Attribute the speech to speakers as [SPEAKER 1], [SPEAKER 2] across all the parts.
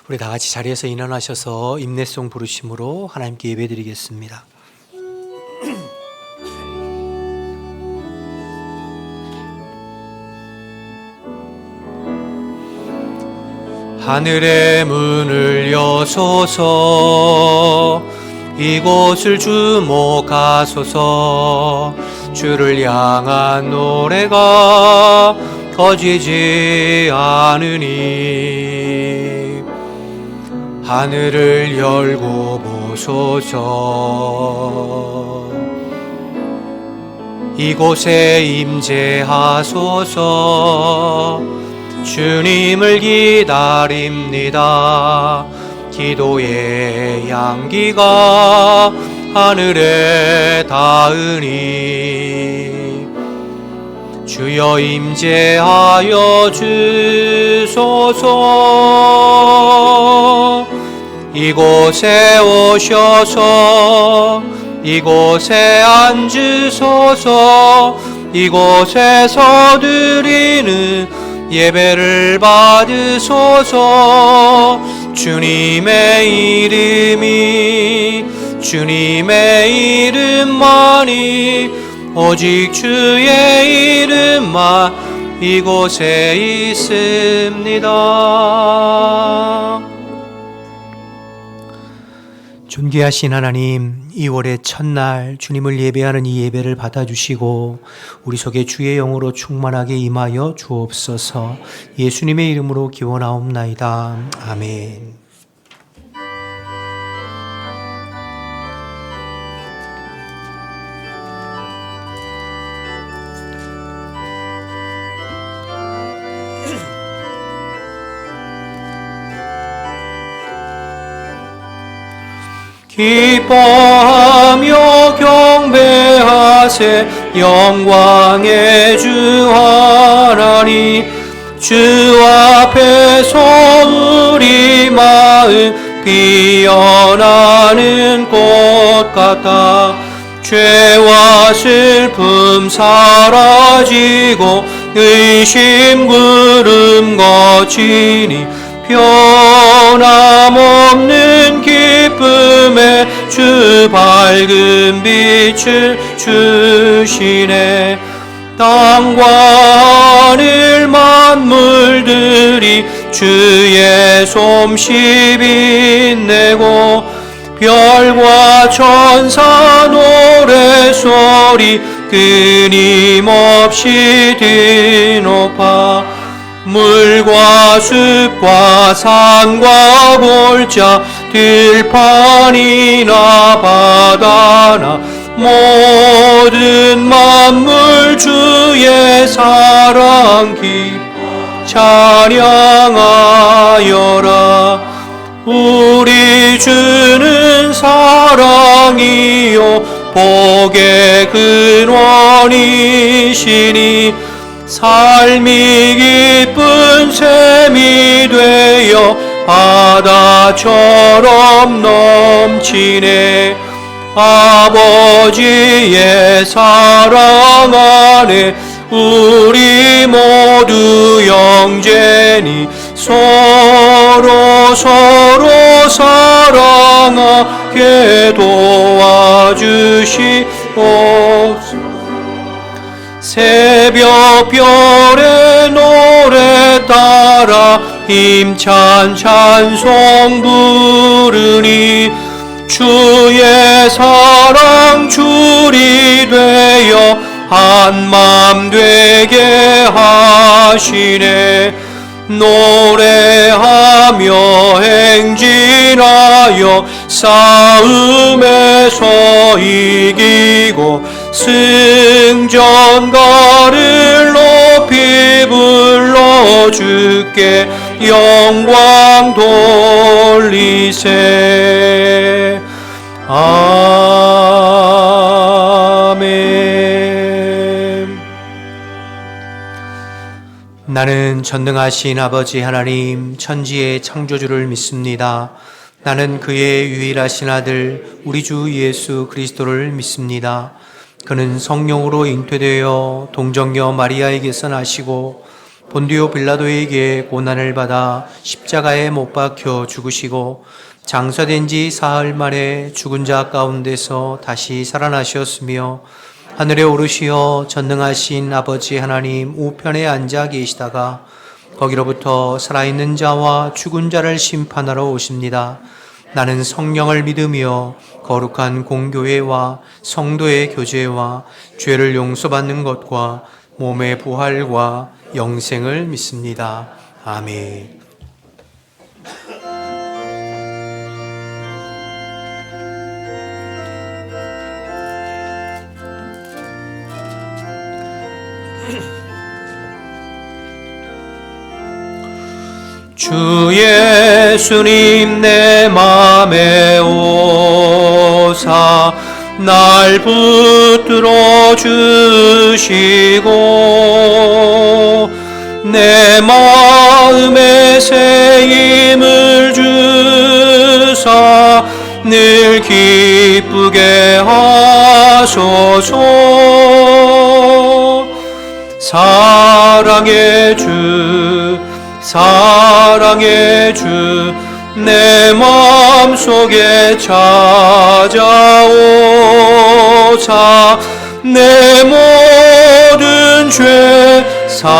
[SPEAKER 1] 우리 다 같이 자리에서 일어나셔서 임내송 부르심으로 하나님께 예배드리겠습니다. 하늘의 문을 여소서, 이곳을 주목하소서. 주를 향한 노래가 꺼지지 않으니 하늘을 열고 보소서. 이곳에 임재하소서. 주님을 기다립니다. 기도의 향기가 하늘에 닿으니 주여 임재하여 주소서. 이곳에 오셔서 이곳에 앉으소서. 이곳에서 드리는 예배를 받으소서. 주님의 이름만이 오직 주의 이름만 이곳에 있습니다. 존귀하신 하나님, 2월의 첫날 주님을 예배하는 이 예배를 받아주시고 우리 속에 주의 영으로 충만하게 임하여 주옵소서. 예수님의 이름으로 기원하옵나이다. 아멘. 기뻐하며 경배하세. 영광의 주 하나님, 주 앞에서 우리 마음 피어나는 꽃 같아. 죄와 슬픔 사라지고 의심 구름 거치니 변함없는 기쁨에 주 밝은 빛을 주시네. 땅과 하늘 만물들이 주의 솜씨 빛내고 별과 천사 노래소리 끊임없이 뒤높아. 물과 숲과 산과 골짜 들판이나 바다나 모든 만물 주의 사랑 기뻐 찬양하여라. 우리 주는 사랑이요 복의 근원이시니 삶이 기쁜 샘이 되어 바다처럼 넘치네. 아버지의 사랑 안에 우리 모두 영제니 서로 사랑하게 도와주시옵소서. 새벽별의 노래 따라 힘찬 찬송 부르니 주의 사랑 줄이 되어 한맘 되게 하시네. 노래하며 행진하여 싸움에서 이기고 승전가를 높이 불러 주께 영광 돌리세. 아멘. 나는 전능하신 아버지 하나님 천지의 창조주를 믿습니다. 나는 그의 유일하신 아들 우리 주 예수 그리스도를 믿습니다. 그는 성령으로 잉태되어 동정녀 마리아에게서 나시고 본디오 빌라도에게 고난을 받아 십자가에 못 박혀 죽으시고 장사된 지 사흘 만에 죽은 자 가운데서 다시 살아나셨으며 하늘에 오르시어 전능하신 아버지 하나님 우편에 앉아 계시다가 거기로부터 살아있는 자와 죽은 자를 심판하러 오십니다. 나는 성령을 믿으며 거룩한 공교회와 성도의 교제와 죄를 용서받는 것과 몸의 부활과 영생을 믿습니다. 아멘. 주 예수님 내 맘에 오사 날 붙들어 주시고 내 마음에 새 힘을 주사 늘 기쁘게 하소서. 사랑의 주 사랑의 주 내 마음속에 찾아오사 내 모든 죄 사시고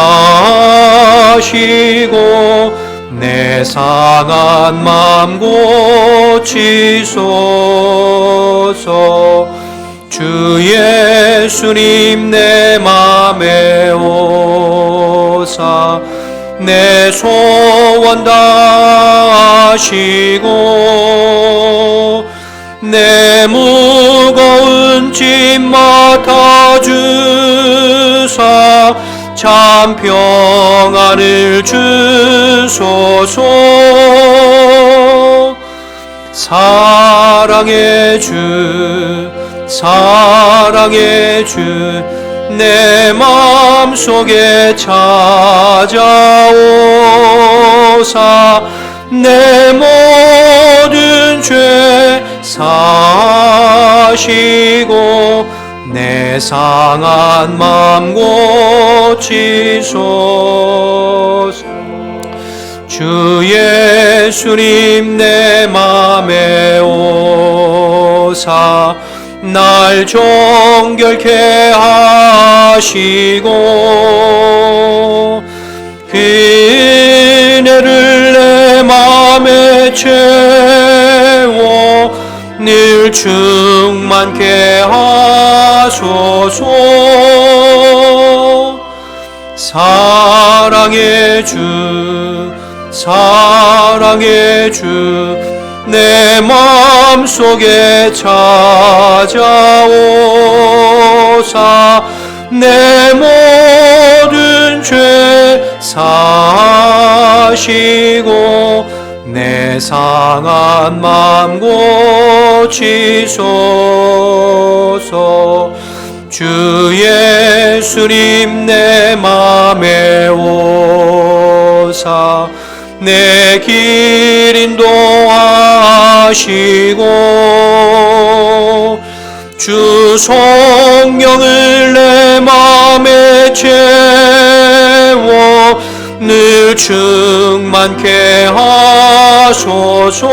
[SPEAKER 1] 내 상한 맘 고치소서. 주 예수님 내 맘에 오사 내 소원 다하시고 내 무거운 짐 맡아주사 참 평안을 주소서. 사랑의 주 사랑의 주 내 마음속에 찾아오사 내 모든 죄 사시고 내 상한 맘 고치소서. 주 예수님 내 맘에 오사 날 정결케 하시고 은혜를 내 맘에 채워 늘 충만케 하소서. 사랑의 주 사랑의 주 내 마음속에 찾아오사 내 모든 죄 사시고 내 상한 맘 고치소서. 주 예수님 내 맘에 오사 내 길 인도하시고 주 성령을 내 맘에 채워 늘 충만케 하소서.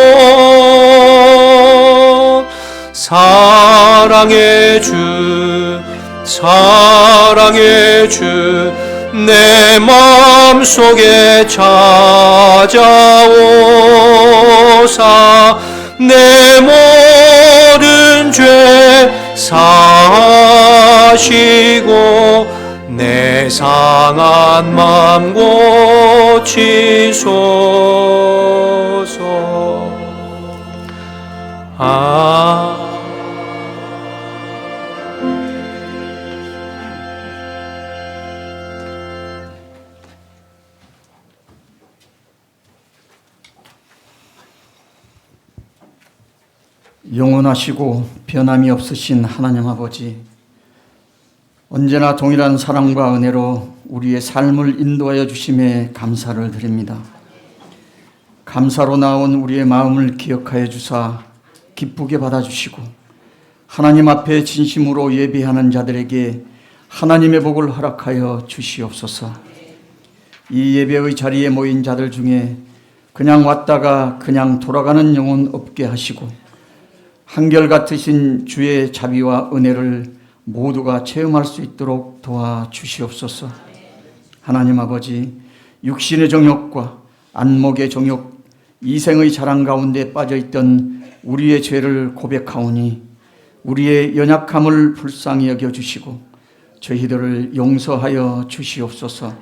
[SPEAKER 1] 사랑의 주 사랑의 주 내 마음속에 찾아오사 내 모든 죄 사시고 내 상한 맘 고치소서.
[SPEAKER 2] 영원하시고 변함이 없으신 하나님 아버지, 언제나 동일한 사랑과 은혜로 우리의 삶을 인도하여 주심에 감사를 드립니다. 감사로 나온 우리의 마음을 기억하여 주사 기쁘게 받아주시고 하나님 앞에 진심으로 예배하는 자들에게 하나님의 복을 허락하여 주시옵소서. 이 예배의 자리에 모인 자들 중에 그냥 왔다가 그냥 돌아가는 영혼 없게 하시고 한결같으신 주의 자비와 은혜를 모두가 체험할 수 있도록 도와주시옵소서. 하나님 아버지, 육신의 정욕과 안목의 정욕, 이생의 자랑 가운데 빠져있던 우리의 죄를 고백하오니 우리의 연약함을 불쌍히 여겨주시고 저희들을 용서하여 주시옵소서.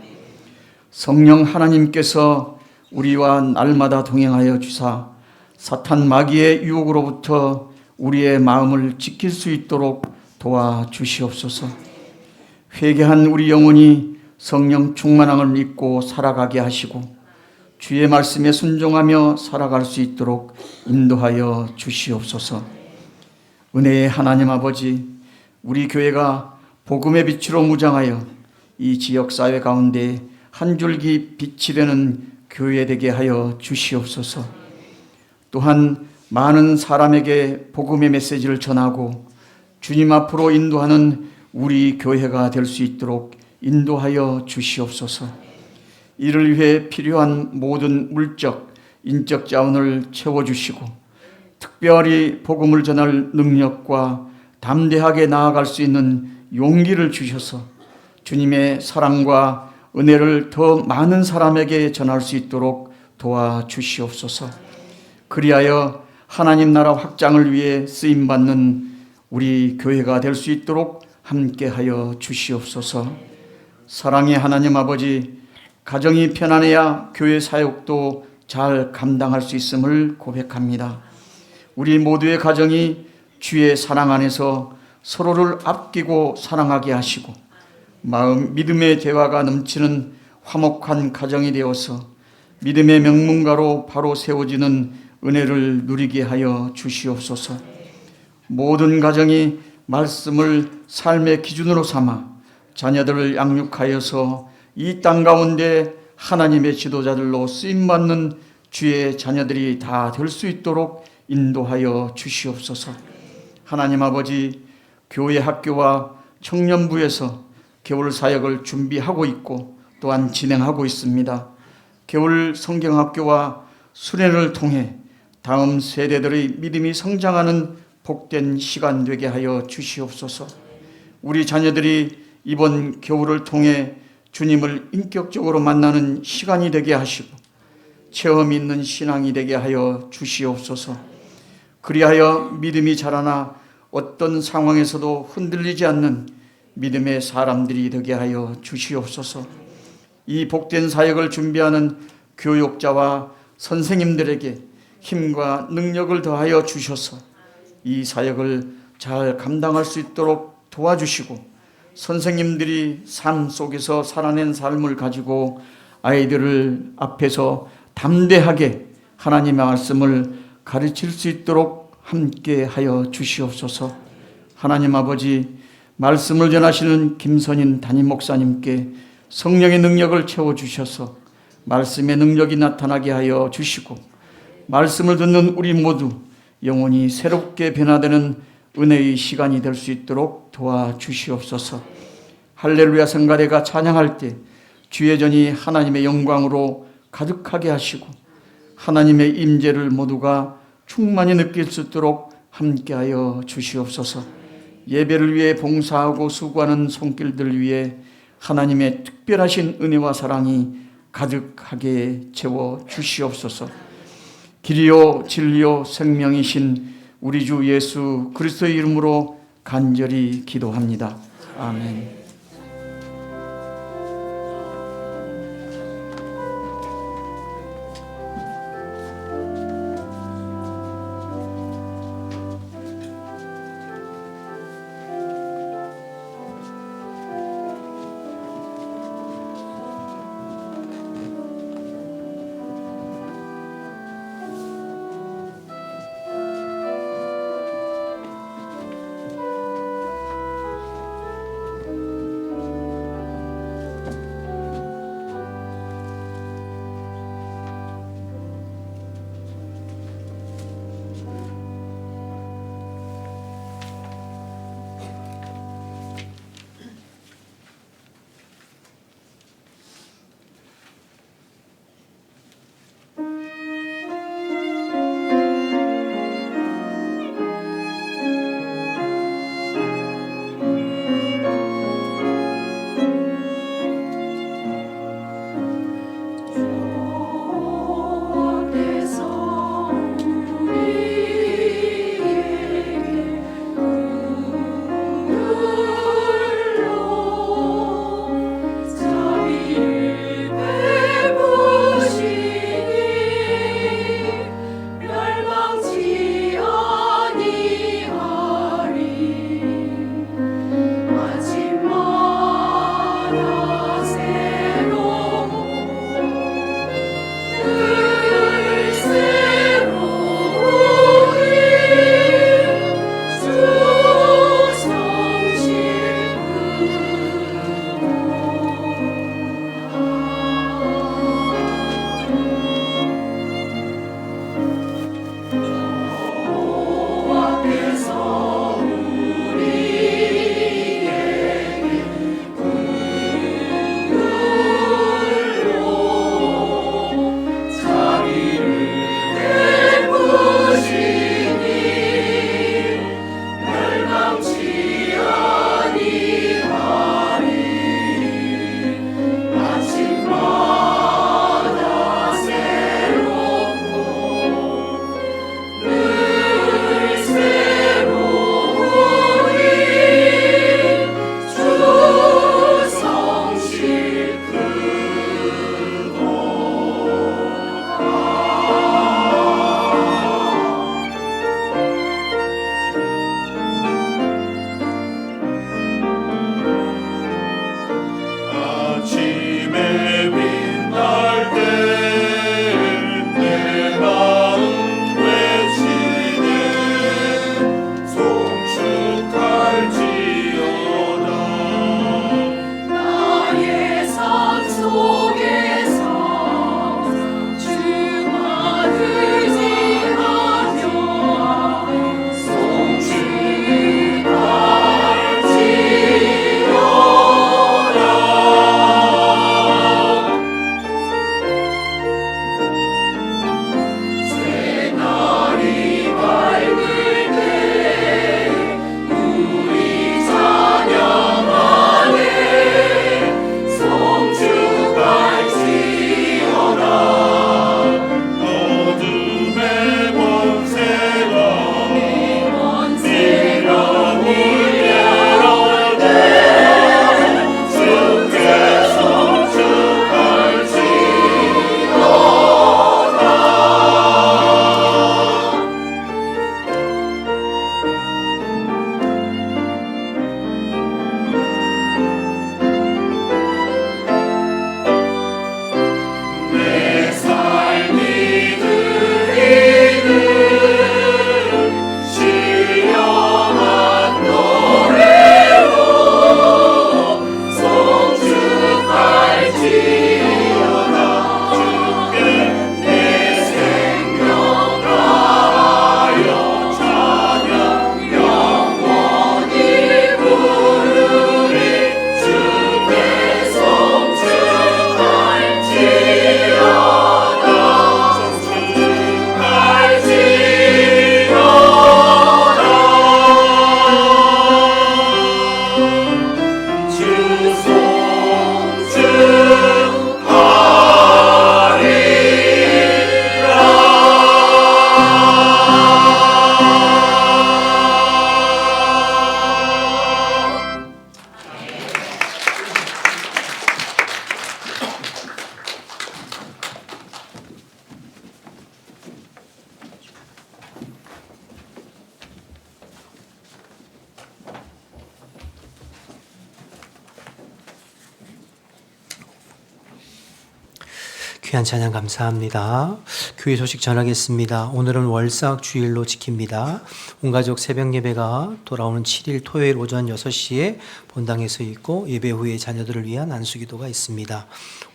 [SPEAKER 2] 성령 하나님께서 우리와 날마다 동행하여 주사 사탄 마귀의 유혹으로부터 우리의 마음을 지킬 수 있도록 도와주시옵소서. 회개한 우리 영혼이 성령 충만함을 입고 살아가게 하시고 주의 말씀에 순종하며 살아갈 수 있도록 인도하여 주시옵소서. 은혜의 하나님 아버지, 우리 교회가 복음의 빛으로 무장하여 이 지역사회 가운데 한 줄기 빛이 되는 교회 되게 하여 주시옵소서. 또한 많은 사람에게 복음의 메시지를 전하고 주님 앞으로 인도하는 우리 교회가 될 수 있도록 인도하여 주시옵소서. 이를 위해 필요한 모든 물적, 인적 자원을 채워주시고 특별히 복음을 전할 능력과 담대하게 나아갈 수 있는 용기를 주셔서 주님의 사랑과 은혜를 더 많은 사람에게 전할 수 있도록 도와주시옵소서. 그리하여 하나님 나라 확장을 위해 쓰임받는 우리 교회가 될 수 있도록 함께하여 주시옵소서. 사랑의 하나님 아버지, 가정이 편안해야 교회 사역도 잘 감당할 수 있음을 고백합니다. 우리 모두의 가정이 주의 사랑 안에서 서로를 아끼고 사랑하게 하시고 마음 믿음의 대화가 넘치는 화목한 가정이 되어서 믿음의 명문가로 바로 세워지는 은혜를 누리게 하여 주시옵소서. 모든 가정이 말씀을 삶의 기준으로 삼아 자녀들을 양육하여서 이 땅 가운데 하나님의 지도자들로 쓰임받는 주의 자녀들이 다 될 수 있도록 인도하여 주시옵소서. 하나님 아버지, 교회 학교와 청년부에서 겨울 사역을 준비하고 있고 또한 진행하고 있습니다. 겨울 성경학교와 수련을 통해 다음 세대들의 믿음이 성장하는 복된 시간 되게 하여 주시옵소서. 우리 자녀들이 이번 겨울을 통해 주님을 인격적으로 만나는 시간이 되게 하시고 체험 있는 신앙이 되게 하여 주시옵소서. 그리하여 믿음이 자라나 어떤 상황에서도 흔들리지 않는 믿음의 사람들이 되게 하여 주시옵소서. 이 복된 사역을 준비하는 교육자와 선생님들에게 힘과 능력을 더하여 주셔서 이 사역을 잘 감당할 수 있도록 도와주시고 선생님들이 삶 속에서 살아낸 삶을 가지고 아이들을 앞에서 담대하게 하나님의 말씀을 가르칠 수 있도록 함께 하여 주시옵소서. 하나님 아버지, 말씀을 전하시는 김선인 담임 목사님께 성령의 능력을 채워주셔서 말씀의 능력이 나타나게 하여 주시고 말씀을 듣는 우리 모두 영혼이 새롭게 변화되는 은혜의 시간이 될 수 있도록 도와주시옵소서. 할렐루야 성가대가 찬양할 때 주의 전이 하나님의 영광으로 가득하게 하시고 하나님의 임재를 모두가 충만히 느낄 수 있도록 함께하여 주시옵소서. 예배를 위해 봉사하고 수고하는 손길들 위해 하나님의 특별하신 은혜와 사랑이 가득하게 채워 주시옵소서. 길이요 진리요 생명이신 우리 주 예수 그리스도의 이름으로 간절히 기도합니다. 아멘.
[SPEAKER 1] 귀한 찬양 감사합니다. 교회 소식 전하겠습니다. 오늘은 월삭 주일로 지킵니다. 온가족 새벽 예배가 돌아오는 7일 토요일 오전 6시에 본당에서 있고 예배 후에 자녀들을 위한 안수기도가 있습니다.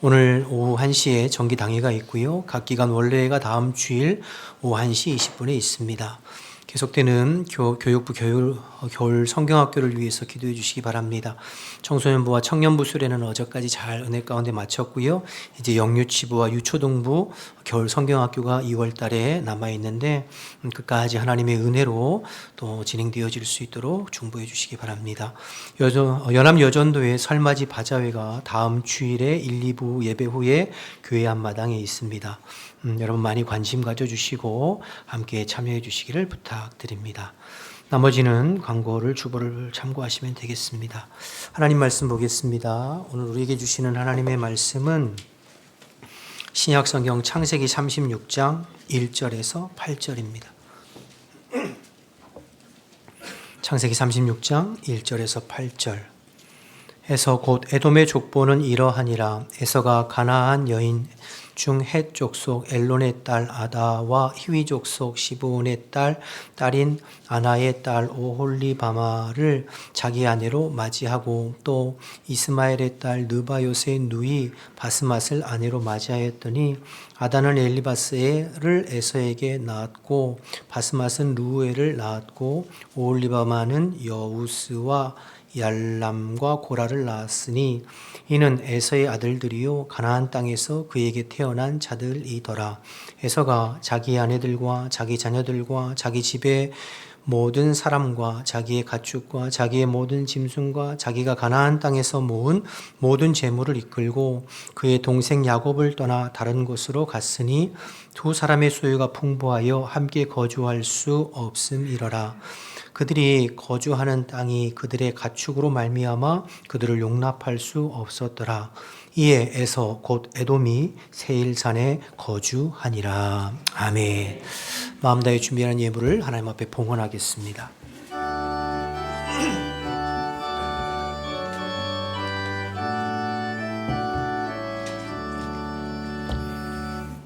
[SPEAKER 1] 오늘 오후 1시에 정기당회가 있고요. 각 기간 원래가 다음 주일 오후 1시 20분에 있습니다. 계속되는 교육부 겨울 성경학교를 위해서 기도해 주시기 바랍니다. 청소년부와 청년부 수련은 어제까지 잘 은혜 가운데 마쳤고요. 이제 영유치부와 유초등부 겨울 성경학교가 2월 달에 남아있는데 끝까지 하나님의 은혜로 또 진행되어질 수 있도록 중보해 주시기 바랍니다. 연합여전도의 설맞이 바자회가 다음 주일에 1, 2부 예배 후에 교회 앞마당에 있습니다. 여러분 많이 관심 가져주시고 함께 참여해 주시기를 부탁드립니다. 나머지는 광고를 주보를 참고하시면 되겠습니다. 하나님 말씀 보겠습니다. 오늘 우리에게 주시는 하나님의 말씀은 신약성경 창세기 36장 1절에서 8절입니다. 창세기 36장 1절에서 8절. 에서 곧 에돔의 족보는 이러하니라. 에서가 가나안 여인 중 헷 족속 엘론의 딸 아다와 히위 족속 시브온의 딸인 아나의 딸 오홀리바마를 자기 아내로 맞이하고 또 이스마엘의 딸 느바요스의 누이 바스맛을 아내로 맞이하였더니 아다는 엘리바스를 에서에게 낳았고 바스맛은 루엘을 낳았고 오홀리바마는 여우스와 얄람과 고라를 낳았으니 이는 에서의 아들들이요 가나안 땅에서 그에게 태어난 자들이더라. 에서가 자기 아내들과 자기 자녀들과 자기 집의 모든 사람과 자기의 가축과 자기의 모든 짐승과 자기가 가나안 땅에서 모은 모든 재물을 이끌고 그의 동생 야곱을 떠나 다른 곳으로 갔으니 두 사람의 소유가 풍부하여 함께 거주할 수 없음이러라. 그들이 거주하는 땅이 그들의 가축으로 말미암아 그들을 용납할 수 없었더라. 이에 에서 곧 에돔이 세일산에 거주하니라. 아멘. 마음 다해 준비한 예물을 하나님 앞에 봉헌하겠습니다.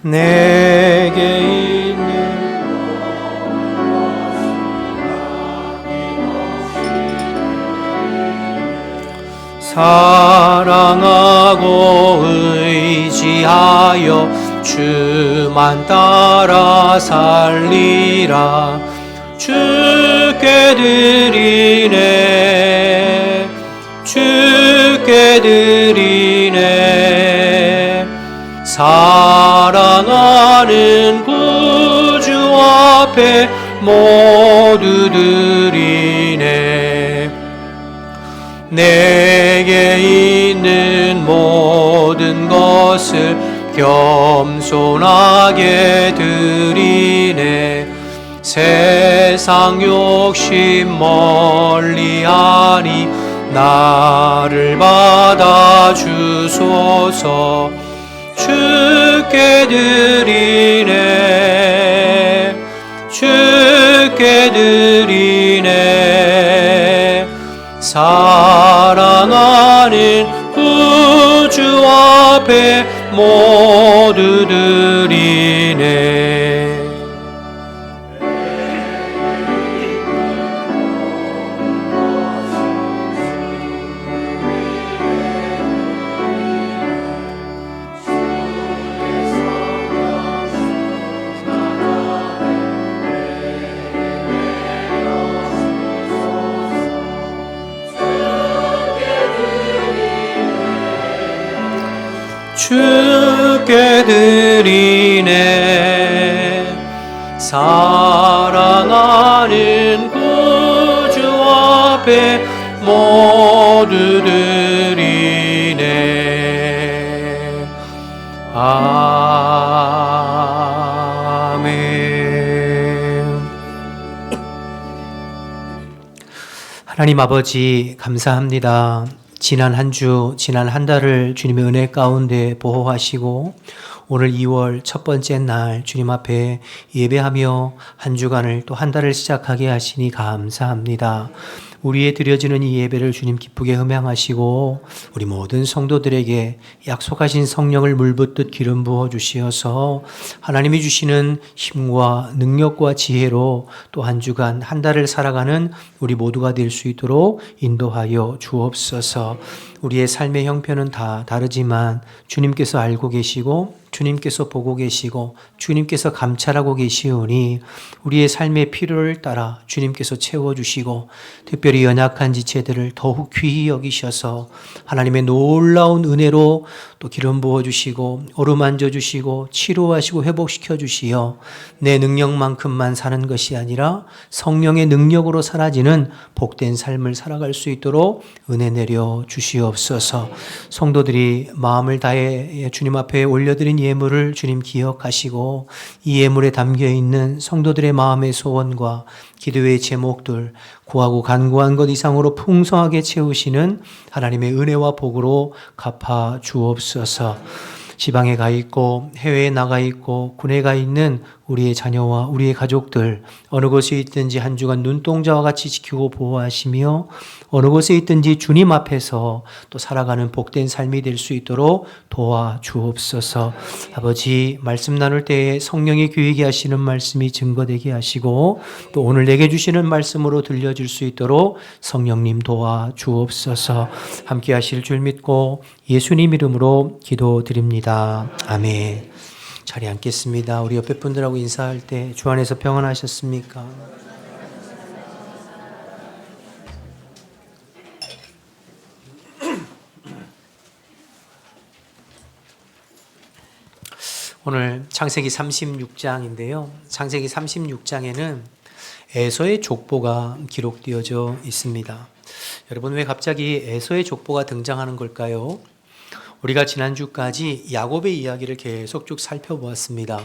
[SPEAKER 1] 내게 있는 사랑하고 의지하여 주만 따라 살리라. 주께 드리네 주께 드리네 사랑하는 구주 앞에 모두 드리네. 내게 있는 모든 것을 겸손하게 드리네. 세상 욕심 멀리하니 나를 받아 주소서. 주께 드리네 주께 드리네 사랑하는 구주 앞에 모두 드리네. 주께 드리네 사랑하는 구주 앞에 모두 드리네. 하나님 아버지 감사합니다. 지난 한 주, 지난 한 달을 주님의 은혜 가운데 보호하시고 오늘 2월 첫 번째 날 주님 앞에 예배하며 한 주간을 또 한 달을 시작하게 하시니 감사합니다. 우리의 드려지는 이 예배를 주님 기쁘게 흠양하시고 우리 모든 성도들에게 약속하신 성령을 물붓듯 기름 부어 주시어서 하나님이 주시는 힘과 능력과 지혜로 또 한 주간 한 달을 살아가는 우리 모두가 될 수 있도록 인도하여 주옵소서. 우리의 삶의 형편은 다 다르지만 주님께서 알고 계시고 주님께서 보고 계시고 주님께서 감찰하고 계시오니 우리의 삶의 필요를 따라 주님께서 채워주시고 특별히 연약한 지체들을 더욱 귀히 여기셔서 하나님의 놀라운 은혜로 또 기름 부어주시고 어루만져 주시고 치료하시고 회복시켜 주시어 내 능력만큼만 사는 것이 아니라 성령의 능력으로 사라지는 복된 삶을 살아갈 수 있도록 은혜 내려 주시옵소서. 성도들이 마음을 다해 주님 앞에 올려드린 예물을 주님 기억하시고 이 예물에 담겨있는 성도들의 마음의 소원과 기도의 제목들 구하고 간구한 것 이상으로 풍성하게 채우시는 하나님의 은혜와 복으로 갚아 주옵소서. 지방에 가 있고 해외에 나가 있고 군에 가 있는 우리의 자녀와 우리의 가족들 어느 곳에 있든지 한 주간 눈동자와 같이 지키고 보호하시며 어느 곳에 있든지 주님 앞에서 또 살아가는 복된 삶이 될 수 있도록 도와주옵소서. 아버지 말씀 나눌 때에 성령이 귀하게 하시는 말씀이 증거되게 하시고 또 오늘 내게 주시는 말씀으로 들려줄 수 있도록 성령님 도와주옵소서. 함께 하실 줄 믿고 예수님 이름으로 기도드립니다. 아멘. 자리에 앉겠습니다. 우리 옆에 분들하고 인사할 때 주 안에서 평안하셨습니까? 오늘 창세기 36장인데요. 창세기 36장에는 에서의 족보가 기록되어져 있습니다. 여러분 왜 갑자기 에서의 족보가 등장하는 걸까요? 우리가 지난주까지 야곱의 이야기를 계속 쭉 살펴보았습니다.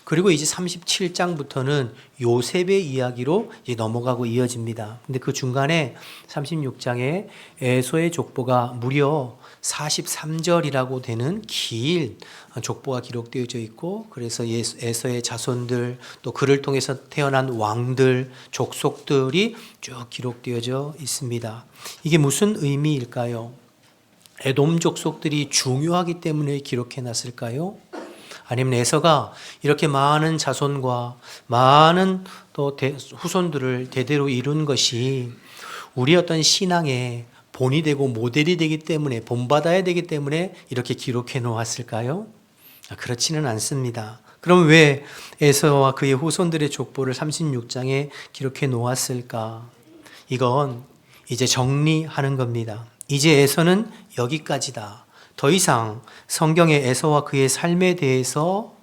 [SPEAKER 1] 그리고 이제 37장부터는 요셉의 이야기로 이제 넘어가고 이어집니다. 근데 그 중간에 36장에 에서의 족보가 무려 43절이라고 되는 긴 족보가 기록되어져 있고 그래서 에서의 자손들 또 그를 통해서 태어난 왕들, 족속들이 쭉 기록되어져 있습니다. 이게 무슨 의미일까요? 에돔 족속들이 중요하기 때문에 기록해 놨을까요? 아니면 에서가 이렇게 많은 자손과 많은 또 후손들을 대대로 이룬 것이 우리 어떤 신앙의 본이 되고 모델이 되기 때문에 본받아야 되기 때문에 이렇게 기록해 놓았을까요? 그렇지는 않습니다. 그럼 왜 에서와 그의 후손들의 족보를 36장에 기록해 놓았을까? 이건 이제 정리하는 겁니다. 이제 에서는 여기까지다. 더 이상 성경의 에서와 그의 삶에 대해서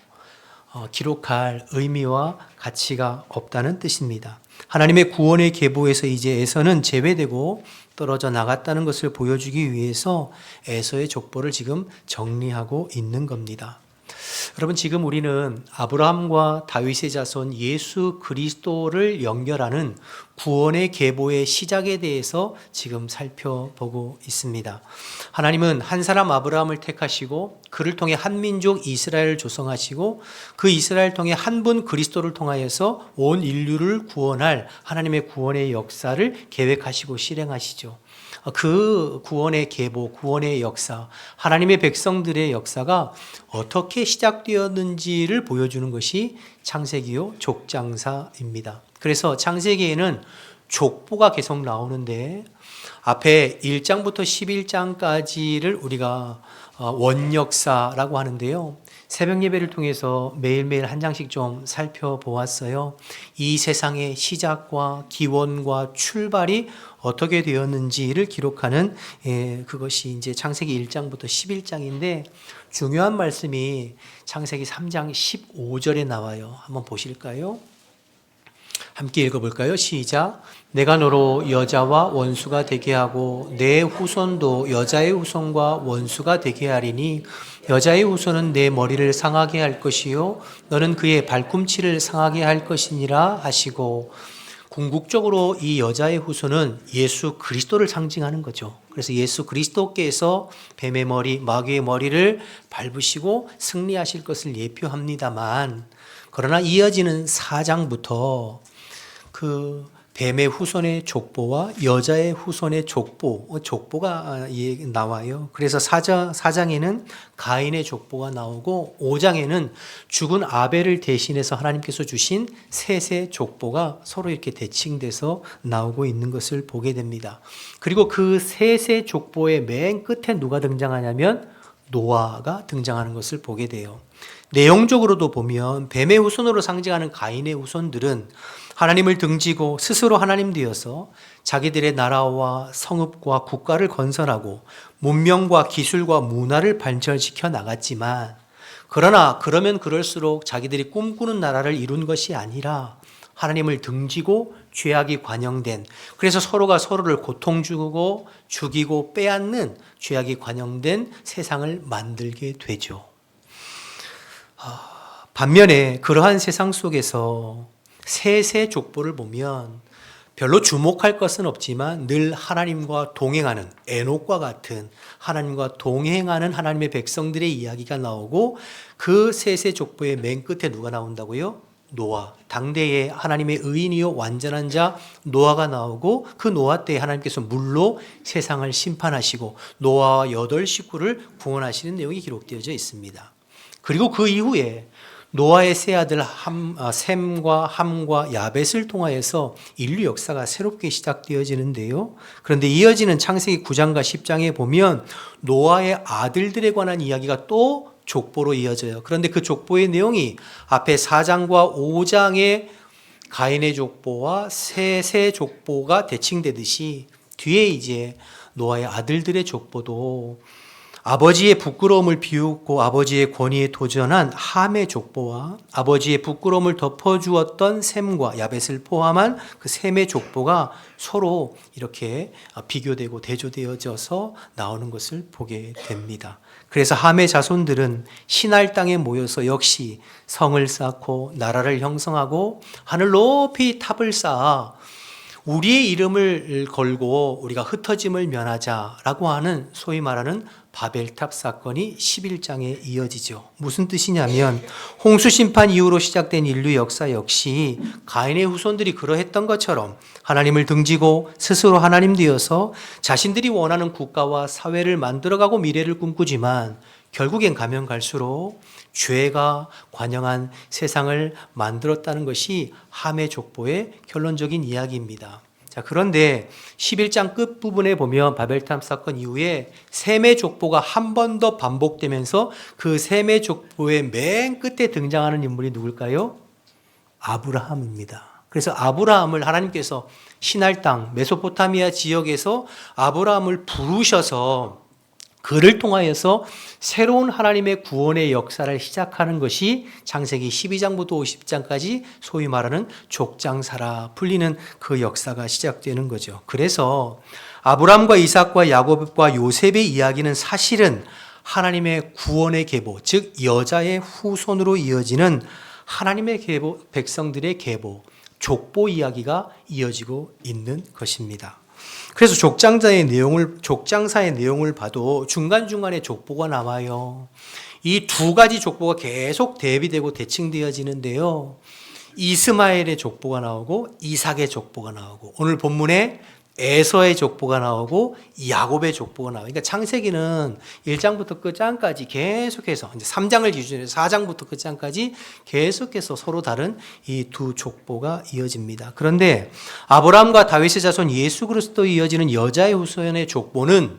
[SPEAKER 1] 기록할 의미와 가치가 없다는 뜻입니다. 하나님의 구원의 계보에서 이제 에서는 제외되고 떨어져 나갔다는 것을 보여주기 위해서 에서의 족보를 지금 정리하고 있는 겁니다. 여러분 지금 우리는 아브라함과 다윗의 자손 예수 그리스도를 연결하는 구원의 계보의 시작에 대해서 지금 살펴보고 있습니다. 하나님은 한 사람 아브라함을 택하시고 그를 통해 한 민족 이스라엘을 조성하시고 그 이스라엘 통해 한 분 그리스도를 통하여서 온 인류를 구원할 하나님의 구원의 역사를 계획하시고 실행하시죠. 그 구원의 계보, 구원의 역사, 하나님의 백성들의 역사가 어떻게 시작되었는지를 보여주는 것이 창세기요 족장사입니다. 그래서 창세기에는 족보가 계속 나오는데 앞에 1장부터 11장까지를 우리가 원역사라고 하는데요. 새벽 예배를 통해서 매일매일 한 장씩 좀 살펴보았어요. 이 세상의 시작과 기원과 출발이 어떻게 되었는지를 기록하는 그것이 이제 창세기 1장부터 11장인데 중요한 말씀이 창세기 3장 15절에 나와요. 한번 보실까요? 함께 읽어볼까요? 시작. 내가 너로 여자와 원수가 되게 하고 내 후손도 여자의 후손과 원수가 되게 하리니 여자의 후손은 내 머리를 상하게 할 것이요 너는 그의 발꿈치를 상하게 할 것이니라 하시고 궁극적으로 이 여자의 후손은 예수 그리스도를 상징하는 거죠. 그래서 예수 그리스도께서 뱀의 머리, 마귀의 머리를 밟으시고 승리하실 것을 예표합니다만, 그러나 이어지는 4장부터 그 뱀의 후손의 족보와 여자의 후손의 족보가 나와요. 그래서 4장에는 가인의 족보가 나오고 5장에는 죽은 아벨을 대신해서 하나님께서 주신 셋의 족보가 서로 이렇게 대칭돼서 나오고 있는 것을 보게 됩니다. 그리고 그 셋의 족보의 맨 끝에 누가 등장하냐면 노아가 등장하는 것을 보게 돼요. 내용적으로도 보면 뱀의 후손으로 상징하는 가인의 후손들은 하나님을 등지고 스스로 하나님 되어서 자기들의 나라와 성읍과 국가를 건설하고 문명과 기술과 문화를 발전시켜 나갔지만, 그러나 그러면 그럴수록 자기들이 꿈꾸는 나라를 이룬 것이 아니라 하나님을 등지고 죄악이 관영된, 그래서 서로가 서로를 고통 주고 죽이고 빼앗는 죄악이 관영된 세상을 만들게 되죠. 반면에 그러한 세상 속에서 셋의 족보를 보면 별로 주목할 것은 없지만 늘 하나님과 동행하는, 에녹과 같은 하나님과 동행하는 하나님의 백성들의 이야기가 나오고, 그 셋의 족보의 맨 끝에 누가 나온다고요? 노아, 당대의 하나님의 의인이요 완전한 자 노아가 나오고, 그 노아 때에 하나님께서 물로 세상을 심판하시고 노아와 8 식구를 구원하시는 내용이 기록되어져 있습니다. 그리고 그 이후에 노아의 세 아들 셈과 함과 야벳을 통하여서 인류 역사가 새롭게 시작되어지는데요. 그런데 이어지는 창세기 9장과 10장에 보면 노아의 아들들에 관한 이야기가 또 족보로 이어져요. 그런데 그 족보의 내용이 앞에 4장과 5장의 가인의 족보와 셋의 족보가 대칭되듯이 뒤에 이제 노아의 아들들의 족보도 아버지의 부끄러움을 비웃고 아버지의 권위에 도전한 함의 족보와 아버지의 부끄러움을 덮어주었던 셈과 야벳을 포함한 그 셈의 족보가 서로 이렇게 비교되고 대조되어져서 나오는 것을 보게 됩니다. 그래서 함의 자손들은 시날 땅에 모여서 역시 성을 쌓고 나라를 형성하고 하늘 높이 탑을 쌓아 우리의 이름을 걸고 우리가 흩어짐을 면하자라고 하는 소위 말하는 바벨탑 사건이 11장에 이어지죠. 무슨 뜻이냐면 홍수 심판 이후로 시작된 인류 역사 역시 가인의 후손들이 그러했던 것처럼 하나님을 등지고 스스로 하나님 되어서 자신들이 원하는 국가와 사회를 만들어가고 미래를 꿈꾸지만 결국엔 가면 갈수록 죄가 관영한 세상을 만들었다는 것이 함의 족보의 결론적인 이야기입니다. 자, 그런데 11장 끝부분에 보면 바벨탑 사건 이후에 셈의 족보가 한 번 더 반복되면서 그 셈의 족보의 맨 끝에 등장하는 인물이 누굴까요? 아브라함입니다. 그래서 아브라함을 하나님께서 시날 땅 메소포타미아 지역에서 아브라함을 부르셔서 그를 통하여서 새로운 하나님의 구원의 역사를 시작하는 것이 창세기 12장부터 50장까지 소위 말하는 족장사라 불리는 그 역사가 시작되는 거죠. 그래서 아브라함과 이삭과 야곱과 요셉의 이야기는 사실은 하나님의 구원의 계보, 즉 여자의 후손으로 이어지는 하나님의 계보, 백성들의 계보, 족보 이야기가 이어지고 있는 것입니다. 그래서 족장사의 내용을 봐도 중간중간에 족보가 나와요. 이 두 가지 족보가 계속 대비되고 대칭되어지는데요. 이스마엘의 족보가 나오고 이삭의 족보가 나오고 오늘 본문에 에서의 족보가 나오고 야곱의 족보가 나와요. 그러니까 창세기는 1장부터 끝장까지 계속해서 이제 3장을 기준으로 4장부터 끝장까지 계속해서 서로 다른 이 두 족보가 이어집니다. 그런데 아브라함과 다윗의 자손 예수 그리스도에 이어지는 여자의 후손의 족보는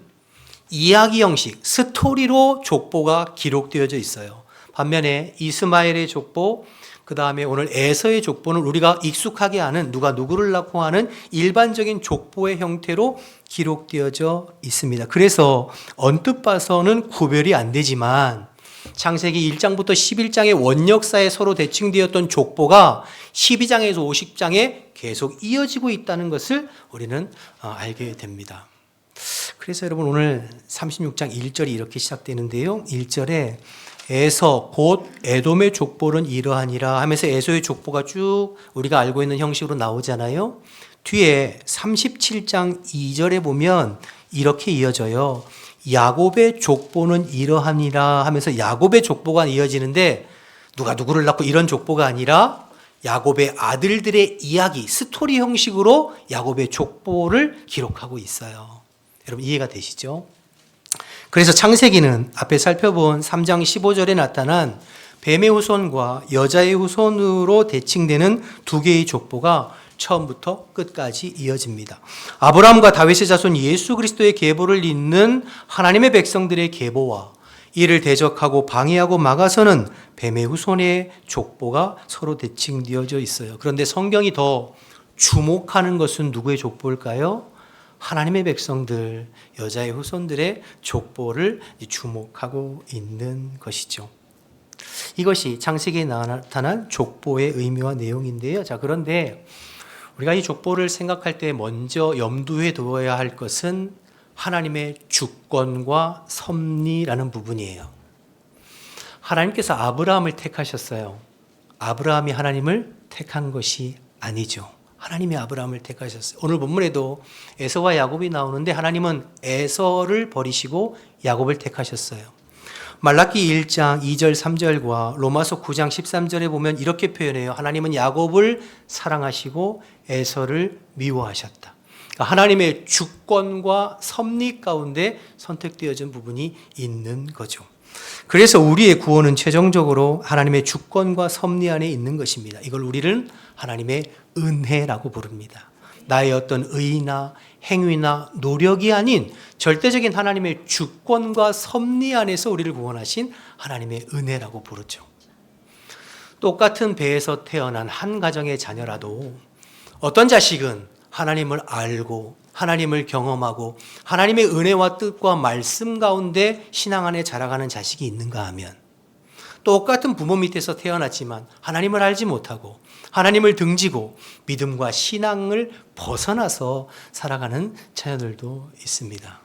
[SPEAKER 1] 이야기 형식, 스토리로 족보가 기록되어져 있어요. 반면에 이스마엘의 족보, 그 다음에 오늘 에서의 족보는 우리가 익숙하게 아는 누가 누구를 낳고 하는 일반적인 족보의 형태로 기록되어져 있습니다. 그래서 언뜻 봐서는 구별이 안 되지만 창세기 1장부터 11장의 원역사에 서로 대칭되었던 족보가 12장에서 50장에 계속 이어지고 있다는 것을 우리는 알게 됩니다. 그래서 여러분 오늘 36장 1절이 이렇게 시작되는데요. 1절에 에서 곧 에돔의 족보는 이러하니라 하면서 에서의 족보가 쭉 우리가 알고 있는 형식으로 나오잖아요. 뒤에 37장 2절에 보면 이렇게 이어져요. 야곱의 족보는 이러하니라 하면서 야곱의 족보가 이어지는데 누가 누구를 낳고 이런 족보가 아니라 야곱의 아들들의 이야기, 스토리 형식으로 야곱의 족보를 기록하고 있어요. 여러분 이해가 되시죠? 그래서 창세기는 앞에 살펴본 3장 15절에 나타난 뱀의 후손과 여자의 후손으로 대칭되는 두 개의 족보가 처음부터 끝까지 이어집니다. 아브라함과 다윗의 자손 예수 그리스도의 계보를 잇는 하나님의 백성들의 계보와 이를 대적하고 방해하고 막아서는 뱀의 후손의 족보가 서로 대칭되어져 있어요. 그런데 성경이 더 주목하는 것은 누구의 족보일까요? 하나님의 백성들, 여자의 후손들의 족보를 주목하고 있는 것이죠. 이것이 창세기에 나타난 족보의 의미와 내용인데요. 자, 그런데 우리가 이 족보를 생각할 때 먼저 염두에 두어야 할 것은 하나님의 주권과 섭리라는 부분이에요. 하나님께서 아브라함을 택하셨어요. 아브라함이 하나님을 택한 것이 아니죠. 하나님이 아브라함을 택하셨어요. 오늘 본문에도 에서와 야곱이 나오는데 하나님은 에서를 버리시고 야곱을 택하셨어요. 말라기 1장 2절 3절과 로마서 9장 13절에 보면 이렇게 표현해요. 하나님은 야곱을 사랑하시고 에서를 미워하셨다. 그러니까 하나님의 주권과 섭리 가운데 선택되어진 부분이 있는 거죠. 그래서 우리의 구원은 최종적으로 하나님의 주권과 섭리 안에 있는 것입니다. 이걸 우리는 하나님의 은혜라고 부릅니다. 나의 어떤 의나 행위나 노력이 아닌 절대적인 하나님의 주권과 섭리 안에서 우리를 구원하신 하나님의 은혜라고 부르죠. 똑같은 배에서 태어난 한 가정의 자녀라도 어떤 자식은 하나님을 알고 하나님을 경험하고 하나님의 은혜와 뜻과 말씀 가운데 신앙 안에 자라가는 자식이 있는가 하면 똑같은 부모 밑에서 태어났지만 하나님을 알지 못하고 하나님을 등지고 믿음과 신앙을 벗어나서 살아가는 자녀들도 있습니다.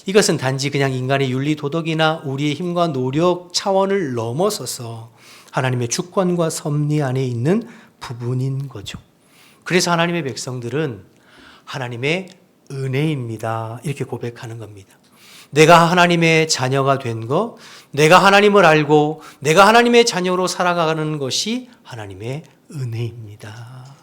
[SPEAKER 1] 이것은 단지 그냥 인간의 윤리 도덕이나 우리의 힘과 노력 차원을 넘어서서 하나님의 주권과 섭리 안에 있는 부분인 거죠. 그래서 하나님의 백성들은 하나님의 은혜입니다. 이렇게 고백하는 겁니다. 내가 하나님의 자녀가 된 것, 내가 하나님을 알고 내가 하나님의 자녀로 살아가는 것이 하나님의 은혜입니다.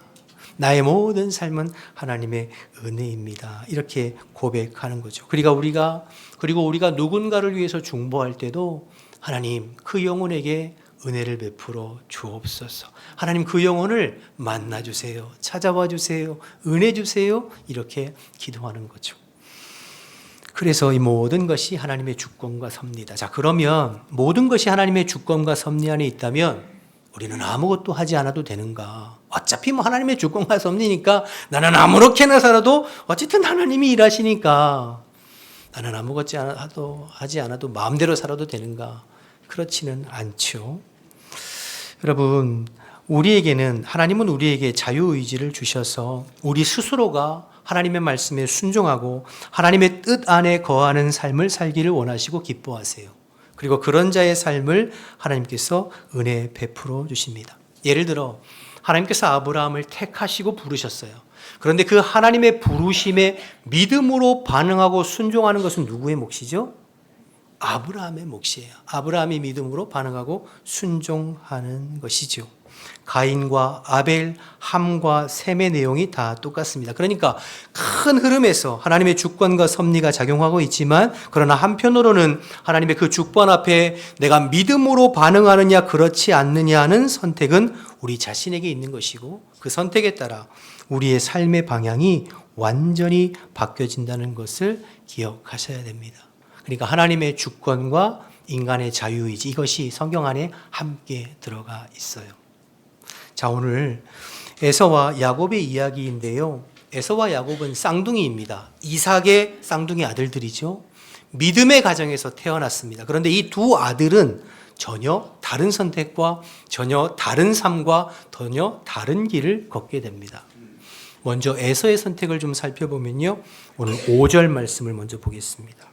[SPEAKER 1] 나의 모든 삶은 하나님의 은혜입니다. 이렇게 고백하는 거죠. 그리고 우리가 누군가를 위해서 중보할 때도 하나님 그 영혼에게 은혜를 베풀어 주옵소서. 하나님 그 영혼을 만나주세요. 찾아와 주세요. 은혜 주세요. 이렇게 기도하는 거죠. 그래서 이 모든 것이 하나님의 주권과 섭리다. 자, 그러면 모든 것이 하나님의 주권과 섭리 안에 있다면 우리는 아무것도 하지 않아도 되는가? 어차피 하나님의 주권과 섭리니까 나는 아무렇게나 살아도 어쨌든 하나님이 일하시니까 나는 아무것도 하지 않아도 마음대로 살아도 되는가? 그렇지는 않죠. 여러분, 하나님은 우리에게 자유의지를 주셔서 우리 스스로가 하나님의 말씀에 순종하고 하나님의 뜻 안에 거하는 삶을 살기를 원하시고 기뻐하세요. 그리고 그런 자의 삶을 하나님께서 은혜 베풀어 주십니다. 예를 들어 하나님께서 아브라함을 택하시고 부르셨어요. 그런데 그 하나님의 부르심에 믿음으로 반응하고 순종하는 것은 누구의 몫이죠? 아브라함의 몫이에요. 아브라함이 믿음으로 반응하고 순종하는 것이죠. 가인과 아벨, 함과 셈의 내용이 다 똑같습니다. 그러니까 큰 흐름에서 하나님의 주권과 섭리가 작용하고 있지만 그러나 한편으로는 하나님의 그 주권 앞에 내가 믿음으로 반응하느냐 그렇지 않느냐는 선택은 우리 자신에게 있는 것이고 그 선택에 따라 우리의 삶의 방향이 완전히 바뀌어진다는 것을 기억하셔야 됩니다. 그러니까 하나님의 주권과 인간의 자유의지 이것이 성경 안에 함께 들어가 있어요. 자, 오늘 에서와 야곱의 이야기인데요. 에서와 야곱은 쌍둥이입니다. 이삭의 쌍둥이 아들들이죠. 믿음의 가정에서 태어났습니다. 그런데 이 두 아들은 전혀 다른 선택과 전혀 다른 삶과 전혀 다른 길을 걷게 됩니다. 먼저 에서의 선택을 좀 살펴보면요. 오늘 5절 말씀을 먼저 보겠습니다.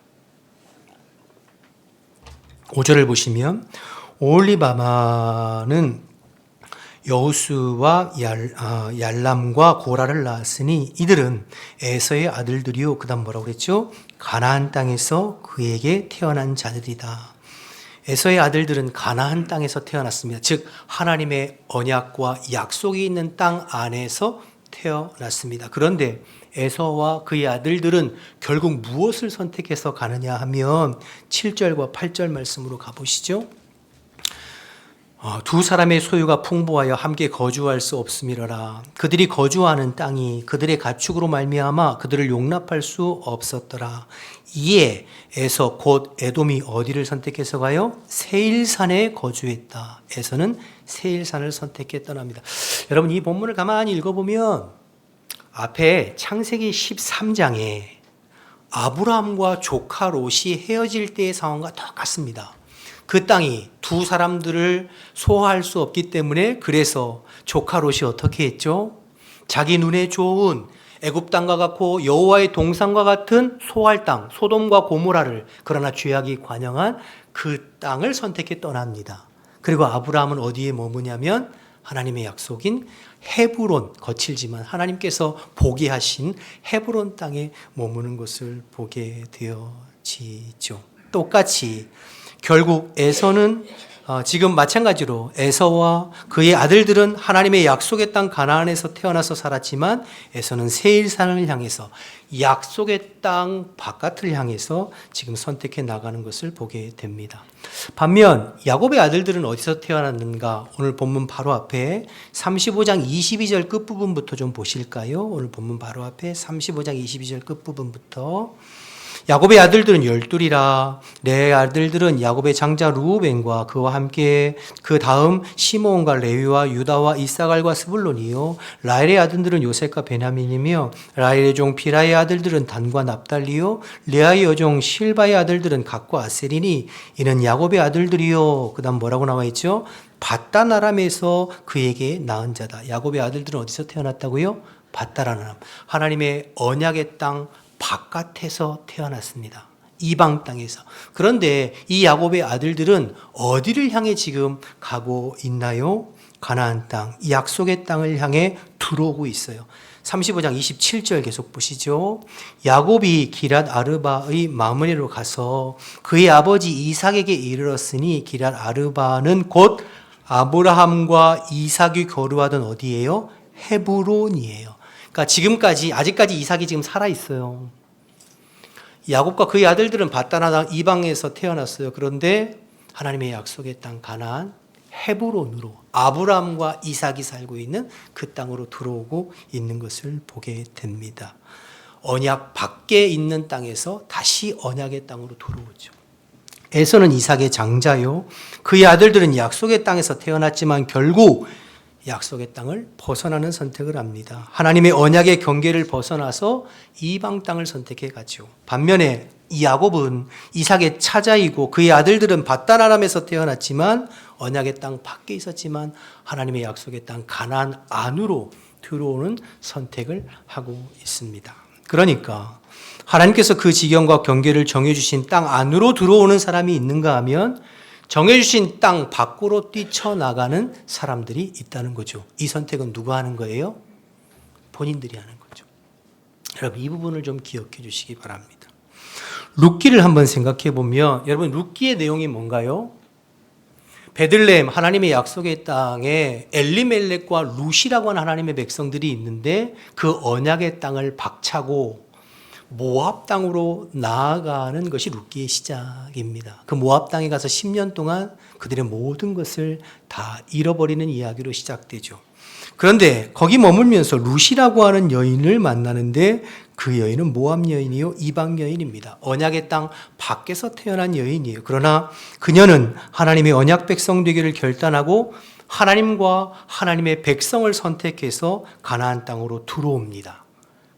[SPEAKER 1] 5절을 보시면 오홀리바마는 여우수와 얄람과 고라를 낳았으니 이들은 에서의 아들들이요. 그 다음 뭐라고 그랬죠? 가나안 땅에서 그에게 태어난 자들이다. 에서의 아들들은 가나안 땅에서 태어났습니다. 즉 하나님의 언약과 약속이 있는 땅 안에서 태어났습니다. 그런데 에서와 그의 아들들은 결국 무엇을 선택해서 가느냐 하면 7절과 8절 말씀으로 가보시죠. 두 사람의 소유가 풍부하여 함께 거주할 수 없음이러라. 그들이 거주하는 땅이 그들의 가축으로 말미암아 그들을 용납할 수 없었더라. 이에 에서 곧 에돔이 어디를 선택해서 가요? 세일산에 거주했다. 에서는 세일산을 선택해 떠납니다. 여러분 이 본문을 가만히 읽어보면 앞에 창세기 13장에 아브라함과 조카 롯이 헤어질 때의 상황과 똑같습니다. 그 땅이 두 사람들을 소화할 수 없기 때문에 그래서 조카 롯이 어떻게 했죠? 자기 눈에 좋은 애굽 땅과 같고 여호와의 동산과 같은 소할 땅 소돔과 고모라를 그러나 죄악이 관영한 그 땅을 선택해 떠납니다. 그리고 아브라함은 어디에 머무냐면 하나님의 약속인 헤브론, 거칠지만 하나님께서 보게 하신 헤브론 땅에 머무는 것을 보게 되어지죠. 똑같이 결국 에서는 지금 마찬가지로 에서와 그의 아들들은 하나님의 약속의 땅 가나안에서 태어나서 살았지만 에서는 세일산을 향해서 약속의 땅 바깥을 향해서 지금 선택해 나가는 것을 보게 됩니다. 반면 야곱의 아들들은 어디서 태어났는가? 오늘 본문 바로 앞에 35장 22절 끝부분부터 좀 보실까요? 오늘 본문 바로 앞에 35장 22절 끝부분부터 야곱의 아들들은 12이라 레아의 아들들은 야곱의 장자 루벤과 그와 함께 그 다음 시므온과 레위와 유다와 이사갈과 스불론이요 라헬의 아들들은 요셉과 베냐민이며 라헬의 종 비라의 아들들은 단과 납달리요 레아의 여종 실바의 아들들은 갓과 아셀이니 이는 야곱의 아들들이요. 그 다음 뭐라고 나와 있죠? 밧단 아람에서 그에게 낳은 자다. 야곱의 아들들은 어디서 태어났다고요? 밧단 아람, 하나님의 언약의 땅 바깥에서 태어났습니다. 이방 땅에서. 그런데 이 야곱의 아들들은 어디를 향해 지금 가고 있나요? 가나안 땅, 이 약속의 땅을 향해 들어오고 있어요. 35장 27절 계속 보시죠. 야곱이 기랏 아르바의 마므네로 가서 그의 아버지 이삭에게 이르렀으니 기랏 아르바는 곧 아브라함과 이삭이 거류하던 어디예요? 헤브론이에요. 그러니까 지금까지 아직까지 이삭이 지금 살아 있어요. 야곱과 그의 아들들은 밧단 이방에서 태어났어요. 그런데 하나님의 약속의 땅 가나안 헤브론으로 아브라함과 이삭이 살고 있는 그 땅으로 들어오고 있는 것을 보게 됩니다. 언약 밖에 있는 땅에서 다시 언약의 땅으로 들어오죠. 에서는 이삭의 장자요. 그의 아들들은 약속의 땅에서 태어났지만 결국 약속의 땅을 벗어나는 선택을 합니다. 하나님의 언약의 경계를 벗어나서 이방 땅을 선택해 가죠. 반면에 이 야곱은 이삭의 차자이고 그의 아들들은 밧단 아람에서 태어났지만 언약의 땅 밖에 있었지만 하나님의 약속의 땅 가나안 안으로 들어오는 선택을 하고 있습니다. 그러니까 하나님께서 그 지경과 경계를 정해주신 땅 안으로 들어오는 사람이 있는가 하면 정해주신 땅 밖으로 뛰쳐나가는 사람들이 있다는 거죠. 이 선택은 누가 하는 거예요? 본인들이 하는 거죠. 여러분 이 부분을 좀 기억해 주시기 바랍니다. 룻기를 한번 생각해 보면 여러분 룻기의 내용이 뭔가요? 베들레헴 하나님의 약속의 땅에 엘리멜렉과 룻이라고 하는 하나님의 백성들이 있는데 그 언약의 땅을 박차고 모압 땅으로 나아가는 것이 룻기의 시작입니다. 그 모압 땅에 가서 10년 동안 그들의 모든 것을 다 잃어버리는 이야기로 시작되죠. 그런데 거기 머물면서 룻이라고 하는 여인을 만나는데 그 여인은 모압 여인이요 이방 여인입니다. 언약의 땅 밖에서 태어난 여인이에요. 그러나 그녀는 하나님의 언약 백성 되기를 결단하고 하나님과 하나님의 백성을 선택해서 가나안 땅으로 들어옵니다.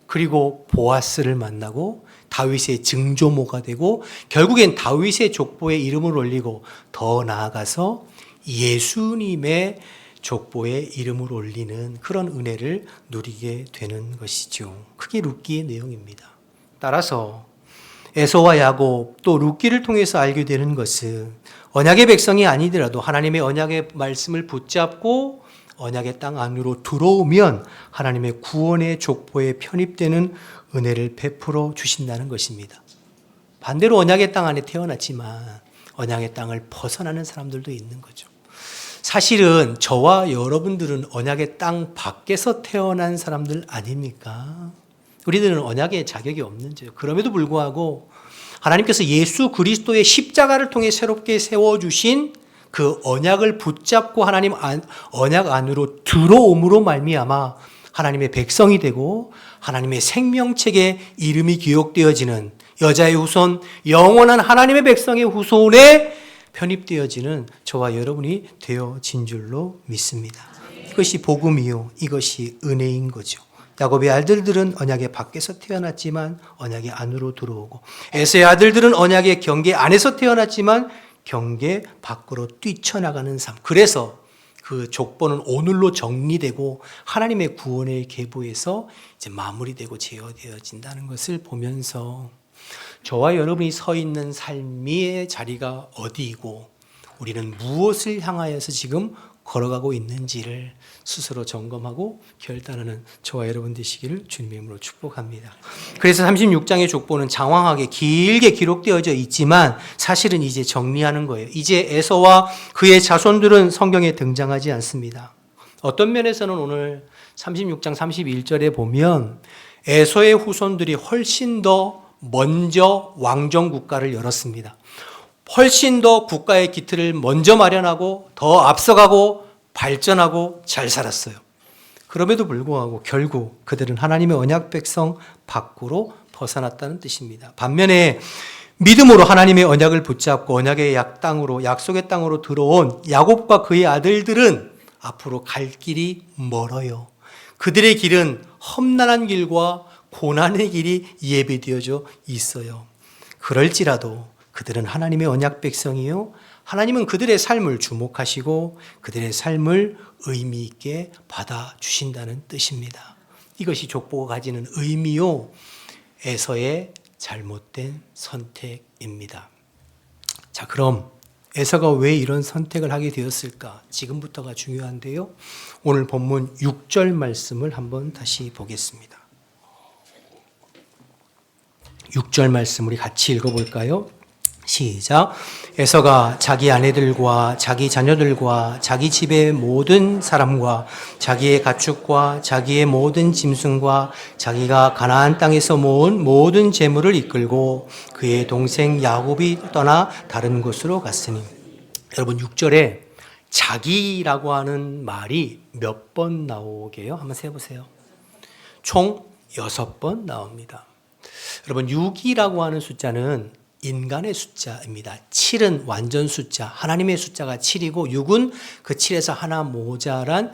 [SPEAKER 1] 그리고 보아스를 만나고 다윗의 증조모가 되고 결국엔 다윗의 족보에 이름을 올리고 더 나아가서 예수님의 족보에 이름을 올리는 그런 은혜를 누리게 되는 것이죠. 그게 룻기의 내용입니다. 따라서 에서와 야곱 또 룻기를 통해서 알게 되는 것은 언약의 백성이 아니더라도 하나님의 언약의 말씀을 붙잡고 언약의 땅 안으로 들어오면 하나님의 구원의 족보에 편입되는 은혜를 베풀어 주신다는 것입니다. 반대로 언약의 땅 안에 태어났지만 언약의 땅을 벗어나는 사람들도 있는 거죠. 사실은 저와 여러분들은 언약의 땅 밖에서 태어난 사람들 아닙니까? 우리들은 언약의 자격이 없는 죄요. 그럼에도 불구하고 하나님께서 예수 그리스도의 십자가를 통해 새롭게 세워주신 그 언약을 붙잡고 하나님 언약 안으로 들어옴으로 말미암아 하나님의 백성이 되고 하나님의 생명책에 이름이 기록되어지는 여자의 후손, 영원한 하나님의 백성의 후손에 편입되어지는 저와 여러분이 되어진 줄로 믿습니다. 이것이 복음이요, 이것이 은혜인 거죠. 야곱의 아들들은 언약의 밖에서 태어났지만 언약의 안으로 들어오고, 에서의 아들들은 언약의 경계 안에서 태어났지만 경계 밖으로 뛰쳐나가는 삶. 그래서 그 족보는 오늘로 정리되고 하나님의 구원의 계보에서 이제 마무리되고 제어되어진다는 것을 보면서 저와 여러분이 서 있는 삶의 자리가 어디이고 우리는 무엇을 향하여서 지금 걸어가고 있는지를 스스로 점검하고 결단하는 저와 여러분 되시기를 주님의 이름으로 축복합니다. 그래서 36장의 족보는 장황하게 길게 기록되어져 있지만 사실은 이제 정리하는 거예요. 이제 에서와 그의 자손들은 성경에 등장하지 않습니다. 어떤 면에서는 오늘 36장 31절에 보면 에서의 후손들이 훨씬 더 먼저 왕정 국가를 열었습니다. 훨씬 더 국가의 기틀을 먼저 마련하고 더 앞서가고 발전하고 잘 살았어요. 그럼에도 불구하고 결국 그들은 하나님의 언약 백성 밖으로 벗어났다는 뜻입니다. 반면에 믿음으로 하나님의 언약을 붙잡고 언약의 땅으로, 약속의 땅으로 들어온 야곱과 그의 아들들은 앞으로 갈 길이 멀어요. 그들의 길은 험난한 길과 고난의 길이 예비되어져 있어요. 그럴지라도 그들은 하나님의 언약 백성이요, 하나님은 그들의 삶을 주목하시고 그들의 삶을 의미 있게 받아주신다는 뜻입니다. 이것이 족보가 가지는 의미요, 에서의 잘못된 선택입니다. 자, 그럼 에서가 왜 이런 선택을 하게 되었을까? 지금부터가 중요한데요. 오늘 본문 6절 말씀을 한번 다시 보겠습니다. 6절 말씀 우리 같이 읽어볼까요? 시작. 에서가 자기 아내들과 자기 자녀들과 자기 집의 모든 사람과 자기의 가축과 자기의 모든 짐승과 자기가 가나안 땅에서 모은 모든 재물을 이끌고 그의 동생 야곱이 떠나 다른 곳으로 갔으니. 여러분 6절에 자기라고 하는 말이 몇 번 나오게요? 한번 세보세요. 총 6번 나옵니다. 여러분 6이라고 하는 숫자는 인간의 숫자입니다. 7은 완전 숫자, 하나님의 숫자가 7이고 6은 그 7에서 하나 모자란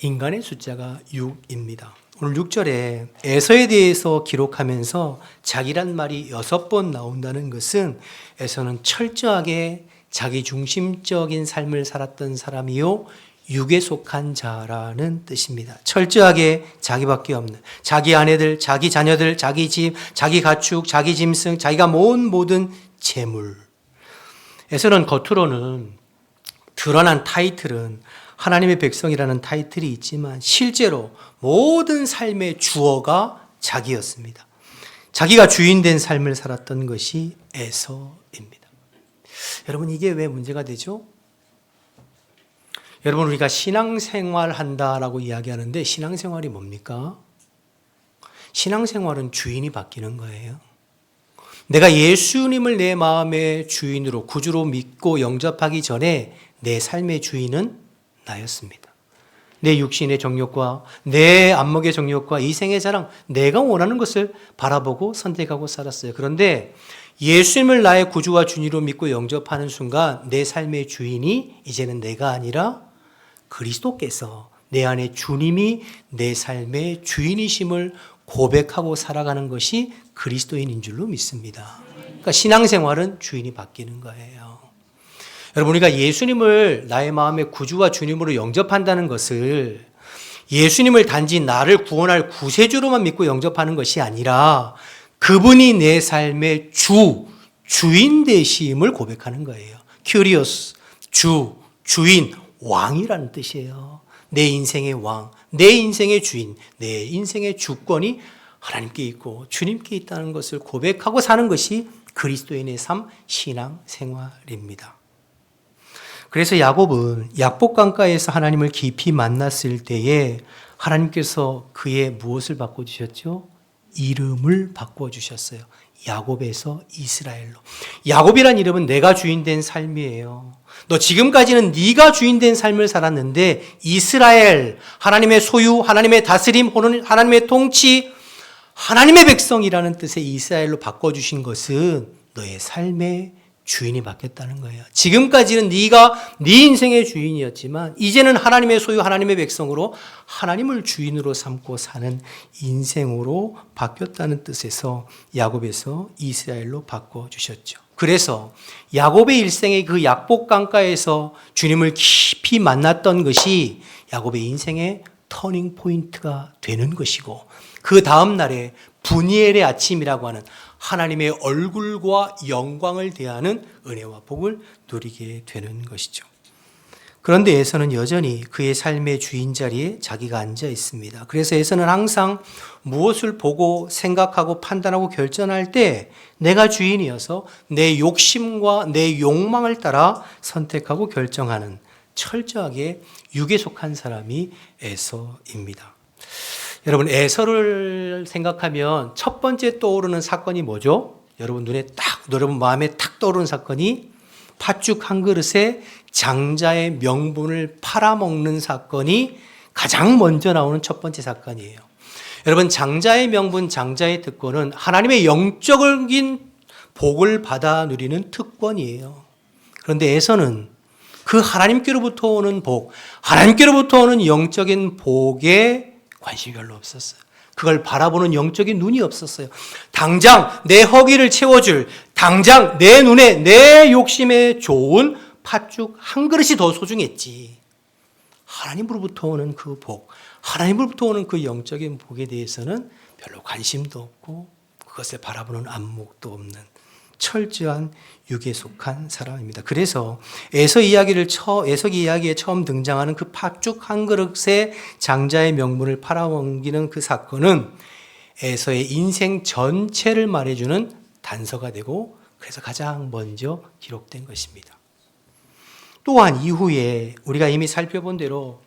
[SPEAKER 1] 인간의 숫자가 6입니다. 오늘 6절에 에서에 대해서 기록하면서 자기란 말이 6번 나온다는 것은 에서는 철저하게 자기 중심적인 삶을 살았던 사람이요, 육에 속한 자라는 뜻입니다. 철저하게 자기밖에 없는, 자기 아내들, 자기 자녀들, 자기 집, 자기 가축, 자기 짐승, 자기가 모은 모든 재물. 에서는 겉으로는 드러난 타이틀은 하나님의 백성이라는 타이틀이 있지만 실제로 모든 삶의 주어가 자기였습니다. 자기가 주인된 삶을 살았던 것이 에서입니다. 여러분, 이게 왜 문제가 되죠? 여러분, 우리가 신앙생활 한다라고 이야기하는데 신앙생활이 뭡니까? 신앙생활은 주인이 바뀌는 거예요. 내가 예수님을 내 마음의 주인으로, 구주로 믿고 영접하기 전에 내 삶의 주인은 나였습니다. 내 육신의 정욕과 내 안목의 정욕과 이생의 자랑, 내가 원하는 것을 바라보고 선택하고 살았어요. 그런데 예수님을 나의 구주와 주인으로 믿고 영접하는 순간 내 삶의 주인이 이제는 내가 아니라 그리스도께서, 내 안에 주님이 내 삶의 주인이심을 고백하고 살아가는 것이 그리스도인인 줄로 믿습니다. 그러니까 신앙생활은 주인이 바뀌는 거예요. 여러분, 우리가 예수님을 나의 마음의 구주와 주님으로 영접한다는 것을 예수님을 단지 나를 구원할 구세주로만 믿고 영접하는 것이 아니라 그분이 내 삶의 주인 되심을 고백하는 거예요. 큐리오스, 주인, 왕이라는 뜻이에요. 내 인생의 왕, 내 인생의 주인, 내 인생의 주권이 하나님께 있고 주님께 있다는 것을 고백하고 사는 것이 그리스도인의 삶, 신앙 생활입니다. 그래서 야곱은 약복강가에서 하나님을 깊이 만났을 때에 하나님께서 그의 무엇을 바꿔주셨죠? 이름을 바꿔주셨어요. 야곱에서 이스라엘로. 야곱이란 이름은 내가 주인 된 삶이에요. 너 지금까지는 네가 주인 된 삶을 살았는데 이스라엘, 하나님의 소유, 하나님의 다스림, 하나님의 통치, 하나님의 백성이라는 뜻의 이스라엘로 바꿔주신 것은 너의 삶의 주인이 바뀌었다는 거예요. 지금까지는 네가 네 인생의 주인이었지만 이제는 하나님의 소유, 하나님의 백성으로 하나님을 주인으로 삼고 사는 인생으로 바뀌었다는 뜻에서 야곱에서 이스라엘로 바꿔주셨죠. 그래서 야곱의 일생의 그 약복강가에서 주님을 깊이 만났던 것이 야곱의 인생의 터닝 포인트가 되는 것이고 그 다음 날에 분이엘의 아침이라고 하는 하나님의 얼굴과 영광을 대하는 은혜와 복을 누리게 되는 것이죠. 그런데 에서는 여전히 그의 삶의 주인 자리에 자기가 앉아 있습니다. 그래서 에서는 항상 무엇을 보고 생각하고 판단하고 결정할 때 내가 주인이어서 내 욕심과 내 욕망을 따라 선택하고 결정하는 철저하게 육에 속한 사람이 에서입니다. 여러분, 에서를 생각하면 첫 번째 떠오르는 사건이 뭐죠? 여러분 마음에 탁 떠오르는 사건이 팥죽 한 그릇에 장자의 명분을 팔아먹는 사건이 가장 먼저 나오는 첫 번째 사건이에요. 여러분, 장자의 명분, 장자의 특권은 하나님의 영적인 복을 받아 누리는 특권이에요. 그런데 에서는 그 하나님께로부터 오는 복, 하나님께로부터 오는 영적인 복에 관심이 별로 없었어요. 그걸 바라보는 영적인 눈이 없었어요. 당장 내 허기를 채워줄, 당장 내 눈에 내 욕심에 좋은 팥죽 한 그릇이 더 소중했지. 하나님으로부터 오는 그 복, 하나님으로부터 오는 그 영적인 복에 대해서는 별로 관심도 없고 그것을 바라보는 안목도 없는 철저한 육에 속한 사람입니다. 그래서 에서 이야기에 처음 등장하는 그 팥죽 한 그릇에 장자의 명분을 팔아넘기는 그 사건은 에서의 인생 전체를 말해주는 단서가 되고 그래서 가장 먼저 기록된 것입니다. 또한 이후에 우리가 이미 살펴본 대로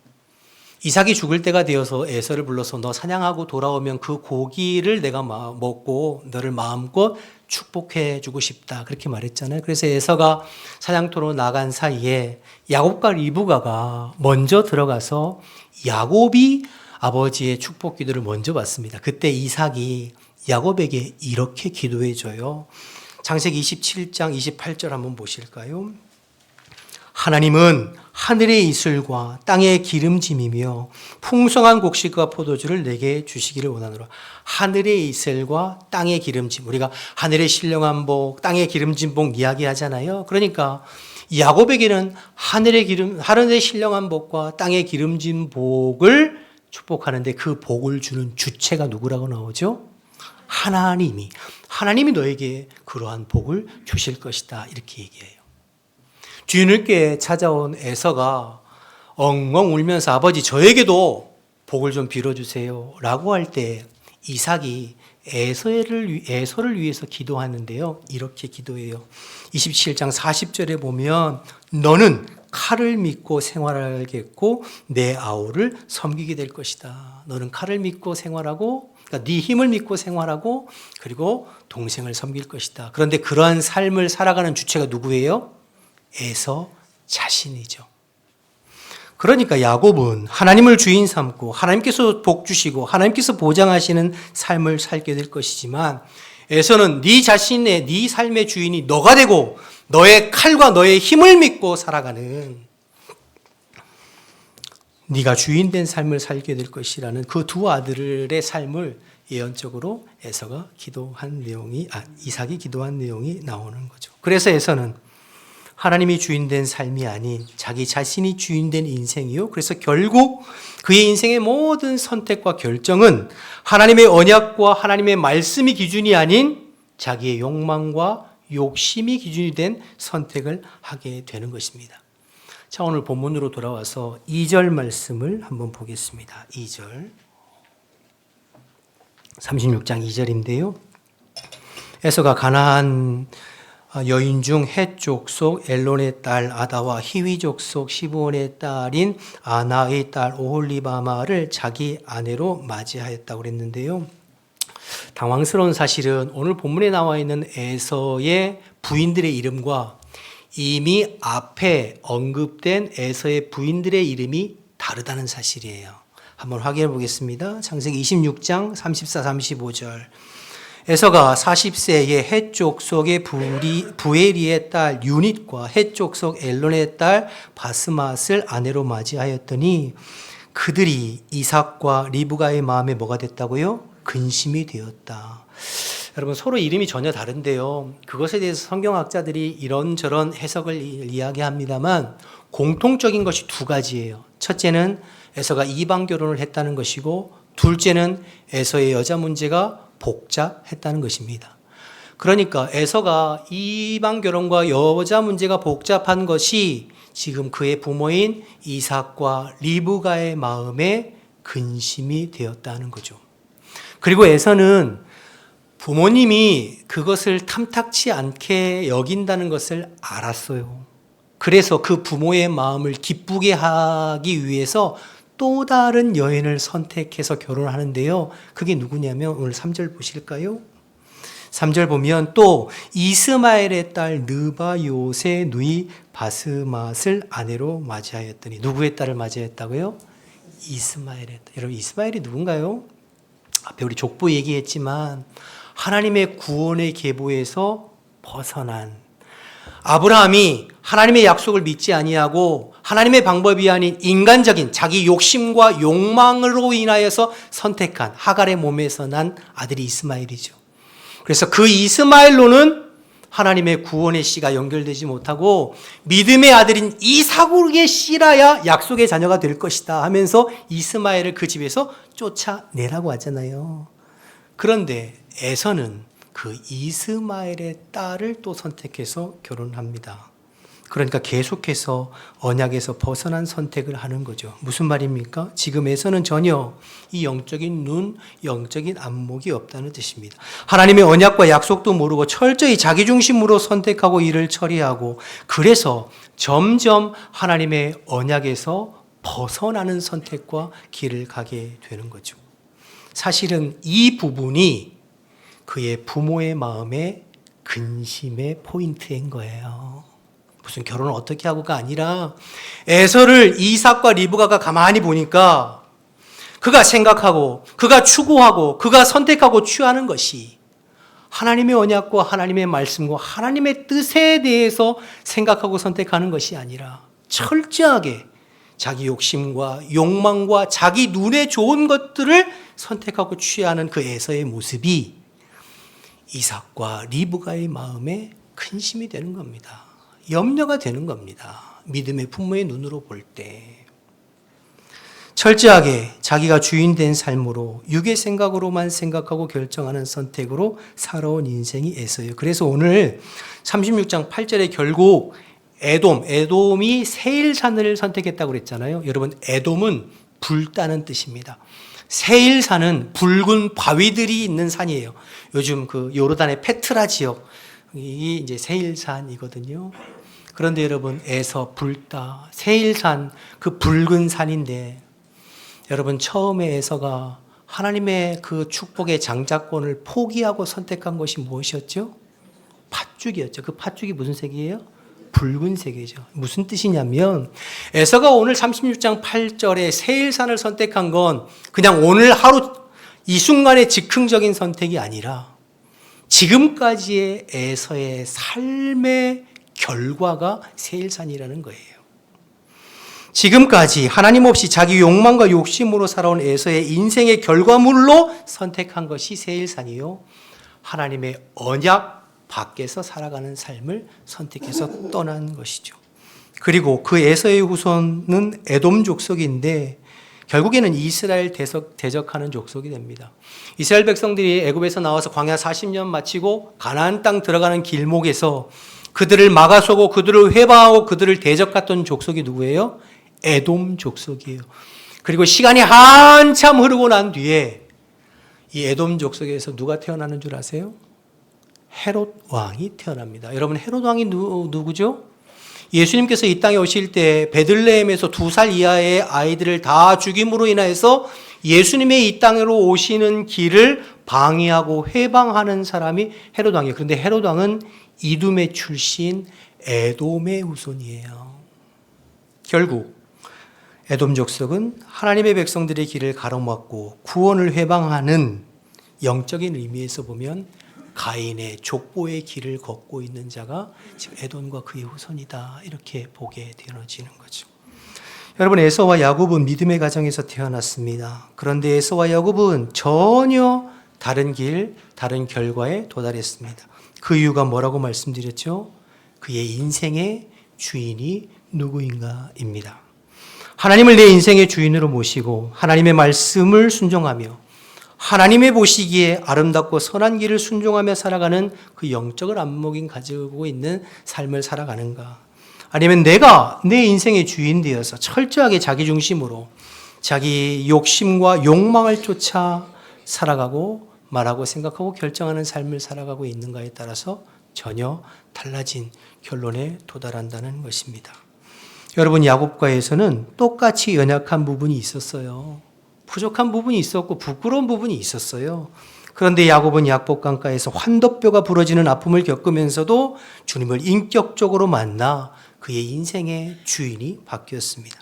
[SPEAKER 1] 이삭이 죽을 때가 되어서 에서를 불러서 너 사냥하고 돌아오면 그 고기를 내가 먹고 너를 마음껏 축복해 주고 싶다 그렇게 말했잖아요. 그래서 에서가 사냥터로 나간 사이에 야곱과 리브가가 먼저 들어가서 야곱이 아버지의 축복 기도를 먼저 받습니다. 그때 이삭이 야곱에게 이렇게 기도해 줘요. 창세기 27장 28절 한번 보실까요? 하나님은 하늘의 이슬과 땅의 기름짐이며 풍성한 곡식과 포도주를 내게 주시기를 원하노라. 하늘의 이슬과 땅의 기름짐. 우리가 하늘의 신령한 복, 땅의 기름짐 복 이야기하잖아요. 그러니까 야곱에게는 하늘의 신령한 복과 땅의 기름짐 복을 축복하는데 그 복을 주는 주체가 누구라고 나오죠? 하나님이 너에게 그러한 복을 주실 것이다. 이렇게 얘기해요. 뒤늦게 찾아온 에서가 엉엉 울면서 아버지 저에게도 복을 좀 빌어주세요 라고 할 때 이삭이 에서를 위해서 기도하는데요. 이렇게 기도해요. 27장 40절에 보면 너는 칼을 믿고 생활하겠고 내 아우를 섬기게 될 것이다. 너는 칼을 믿고 생활하고 그러니까 네 힘을 믿고 생활하고 그리고 동생을 섬길 것이다. 그런데 그러한 삶을 살아가는 주체가 누구예요? 에서 자신이죠. 그러니까 야곱은 하나님을 주인 삼고 하나님께서 복 주시고 하나님께서 보장하시는 삶을 살게 될 것이지만 에서는 네 자신의 네 삶의 주인이 너가 되고 너의 칼과 너의 힘을 믿고 살아가는 네가 주인 된 삶을 살게 될 것이라는 그 두 아들의 삶을 예언적으로 이삭이 기도한 내용이 나오는 거죠. 그래서 에서는 하나님이 주인된 삶이 아닌 자기 자신이 주인된 인생이요. 그래서 결국 그의 인생의 모든 선택과 결정은 하나님의 언약과 하나님의 말씀이 기준이 아닌 자기의 욕망과 욕심이 기준이 된 선택을 하게 되는 것입니다. 자, 오늘 본문으로 돌아와서 2절 말씀을 한번 보겠습니다. 2절. 36장 2절인데요. 에서가 가나안 여인 중 헷 족속 엘론의 딸 아다와 히위 족속 시브온의 딸인 아나의 딸 오홀리바마를 자기 아내로 맞이하였다고 그랬는데요. 당황스러운 사실은 오늘 본문에 나와 있는 에서의 부인들의 이름과 이미 앞에 언급된 에서의 부인들의 이름이 다르다는 사실이에요. 한번 확인해 보겠습니다. 창세기 26장 34, 35절. 에서가 40세의 헷 족속의 부에리의 딸 유닛과 헷 족속 엘론의 딸 바스맛을 아내로 맞이하였더니 그들이 이삭과 리브가의 마음에 뭐가 됐다고요? 근심이 되었다. 여러분, 서로 이름이 전혀 다른데요. 그것에 대해서 성경학자들이 이런저런 해석을 이야기합니다만 공통적인 것이 두 가지예요. 첫째는 에서가 이방 결혼을 했다는 것이고, 둘째는 에서의 여자 문제가 복잡했다는 것입니다. 그러니까 에서가 이방 결혼과 여자 문제가 복잡한 것이 지금 그의 부모인 이삭과 리브가의 마음에 근심이 되었다는 거죠. 그리고 에서는 부모님이 그것을 탐탁치 않게 여긴다는 것을 알았어요. 그래서 그 부모의 마음을 기쁘게 하기 위해서 또 다른 여인을 선택해서 결혼하는데요. 그게 누구냐면 오늘 3절 보실까요? 3절 보면 또 이스마엘의 딸 느바요세 누이 바스맛을 아내로 맞이하였더니, 누구의 딸을 맞이했다고요? 이스마엘의 딸. 여러분, 이스마엘이 누군가요? 앞에 우리 족보 얘기했지만 하나님의 구원의 계보에서 벗어난, 아브라함이 하나님의 약속을 믿지 아니하고 하나님의 방법이 아닌 인간적인 자기 욕심과 욕망으로 인하여서 선택한 하갈의 몸에서 난 아들이 이스마엘이죠. 그래서 그 이스마엘로는 하나님의 구원의 씨가 연결되지 못하고 믿음의 아들인 이삭의 씨라야 약속의 자녀가 될 것이다 하면서 이스마엘을 그 집에서 쫓아내라고 하잖아요. 그런데 에서는 그 이스마엘의 딸을 또 선택해서 결혼합니다. 그러니까 계속해서 언약에서 벗어난 선택을 하는 거죠. 무슨 말입니까? 지금 에서는 전혀 이 영적인 눈, 영적인 안목이 없다는 뜻입니다. 하나님의 언약과 약속도 모르고 철저히 자기 중심으로 선택하고 일을 처리하고, 그래서 점점 하나님의 언약에서 벗어나는 선택과 길을 가게 되는 거죠. 사실은 이 부분이 그의 부모의 마음의 근심의 포인트인 거예요. 무슨 결혼을 어떻게 하고가 아니라 에서를 이삭과 리브가가 가만히 보니까 그가 생각하고 그가 추구하고 그가 선택하고 취하는 것이 하나님의 언약과 하나님의 말씀과 하나님의 뜻에 대해서 생각하고 선택하는 것이 아니라 철저하게 자기 욕심과 욕망과 자기 눈에 좋은 것들을 선택하고 취하는 그 에서의 모습이 이삭과 리브가의 마음에 근심이 되는 겁니다. 염려가 되는 겁니다. 믿음의 부모의 눈으로 볼 때. 철저하게 자기가 주인된 삶으로 육의 생각으로만 생각하고 결정하는 선택으로 살아온 인생이 에서예요. 그래서 오늘 36장 8절에 결국 에돔이 세일산을 선택했다고 그랬잖아요. 여러분, 에돔은 불따는 뜻입니다. 세일산은 붉은 바위들이 있는 산이에요. 요즘 그 요르단의 페트라 지역, 이 이제 세일산이거든요. 그런데 여러분, 에서 불따, 세일산, 그 붉은 산인데, 여러분, 처음에 에서가 하나님의 그 축복의 장자권을 포기하고 선택한 것이 무엇이었죠? 팥죽이었죠. 그 팥죽이 무슨 색이에요? 붉은색이죠. 무슨 뜻이냐면 에서가 오늘 36장 8절에 세일산을 선택한 건 그냥 오늘 하루 이 순간의 즉흥적인 선택이 아니라 지금까지의 에서의 삶의 결과가 세일산이라는 거예요. 지금까지 하나님 없이 자기 욕망과 욕심으로 살아온 에서의 인생의 결과물로 선택한 것이 세일산이요, 하나님의 언약 밖에서 살아가는 삶을 선택해서 떠난 것이죠. 그리고 그 에서의 후손은 에돔 족속인데 결국에는 이스라엘 대적하는 족속이 됩니다. 이스라엘 백성들이 애굽에서 나와서 광야 40년 마치고 가나안 땅 들어가는 길목에서 그들을 막아서고 그들을 회방하고 그들을 대적했던 족속이 누구예요? 에돔 족속이에요. 그리고 시간이 한참 흐르고 난 뒤에 이 에돔 족속에서 누가 태어나는 줄 아세요? 헤롯 왕이 태어납니다. 여러분, 헤롯 왕이 누구죠? 예수님께서 이 땅에 오실 때 베들레헴에서 2살 이하의 아이들을 다 죽임으로 인하여서 예수님의 이 땅으로 오시는 길을 방해하고 회방하는 사람이 헤롯 왕이에요. 그런데 헤롯 왕은 이두메 출신 에돔의 후손이에요. 결국 에돔 족속은 하나님의 백성들의 길을 가로막고 구원을 회방하는 영적인 의미에서 보면 가인의 족보의 길을 걷고 있는 자가 지금 에돔과 그의 후손이다, 이렇게 보게 되어지는 거죠. 여러분, 에서와 야곱은 믿음의 가정에서 태어났습니다. 그런데 에서와 야곱은 전혀 다른 길, 다른 결과에 도달했습니다. 그 이유가 뭐라고 말씀드렸죠? 그의 인생의 주인이 누구인가입니다. 하나님을 내 인생의 주인으로 모시고 하나님의 말씀을 순종하며 하나님의 보시기에 아름답고 선한 길을 순종하며 살아가는 그 영적을 안목인 가지고 있는 삶을 살아가는가? 아니면 내가 내 인생의 주인 되어서 철저하게 자기 중심으로 자기 욕심과 욕망을 쫓아 살아가고 말하고 생각하고 결정하는 삶을 살아가고 있는가에 따라서 전혀 달라진 결론에 도달한다는 것입니다. 여러분, 야곱과 에서는 똑같이 연약한 부분이 있었어요. 부족한 부분이 있었고 부끄러운 부분이 있었어요. 그런데 야곱은 약복강가에서 환도뼈가 부러지는 아픔을 겪으면서도 주님을 인격적으로 만나 그의 인생의 주인이 바뀌었습니다.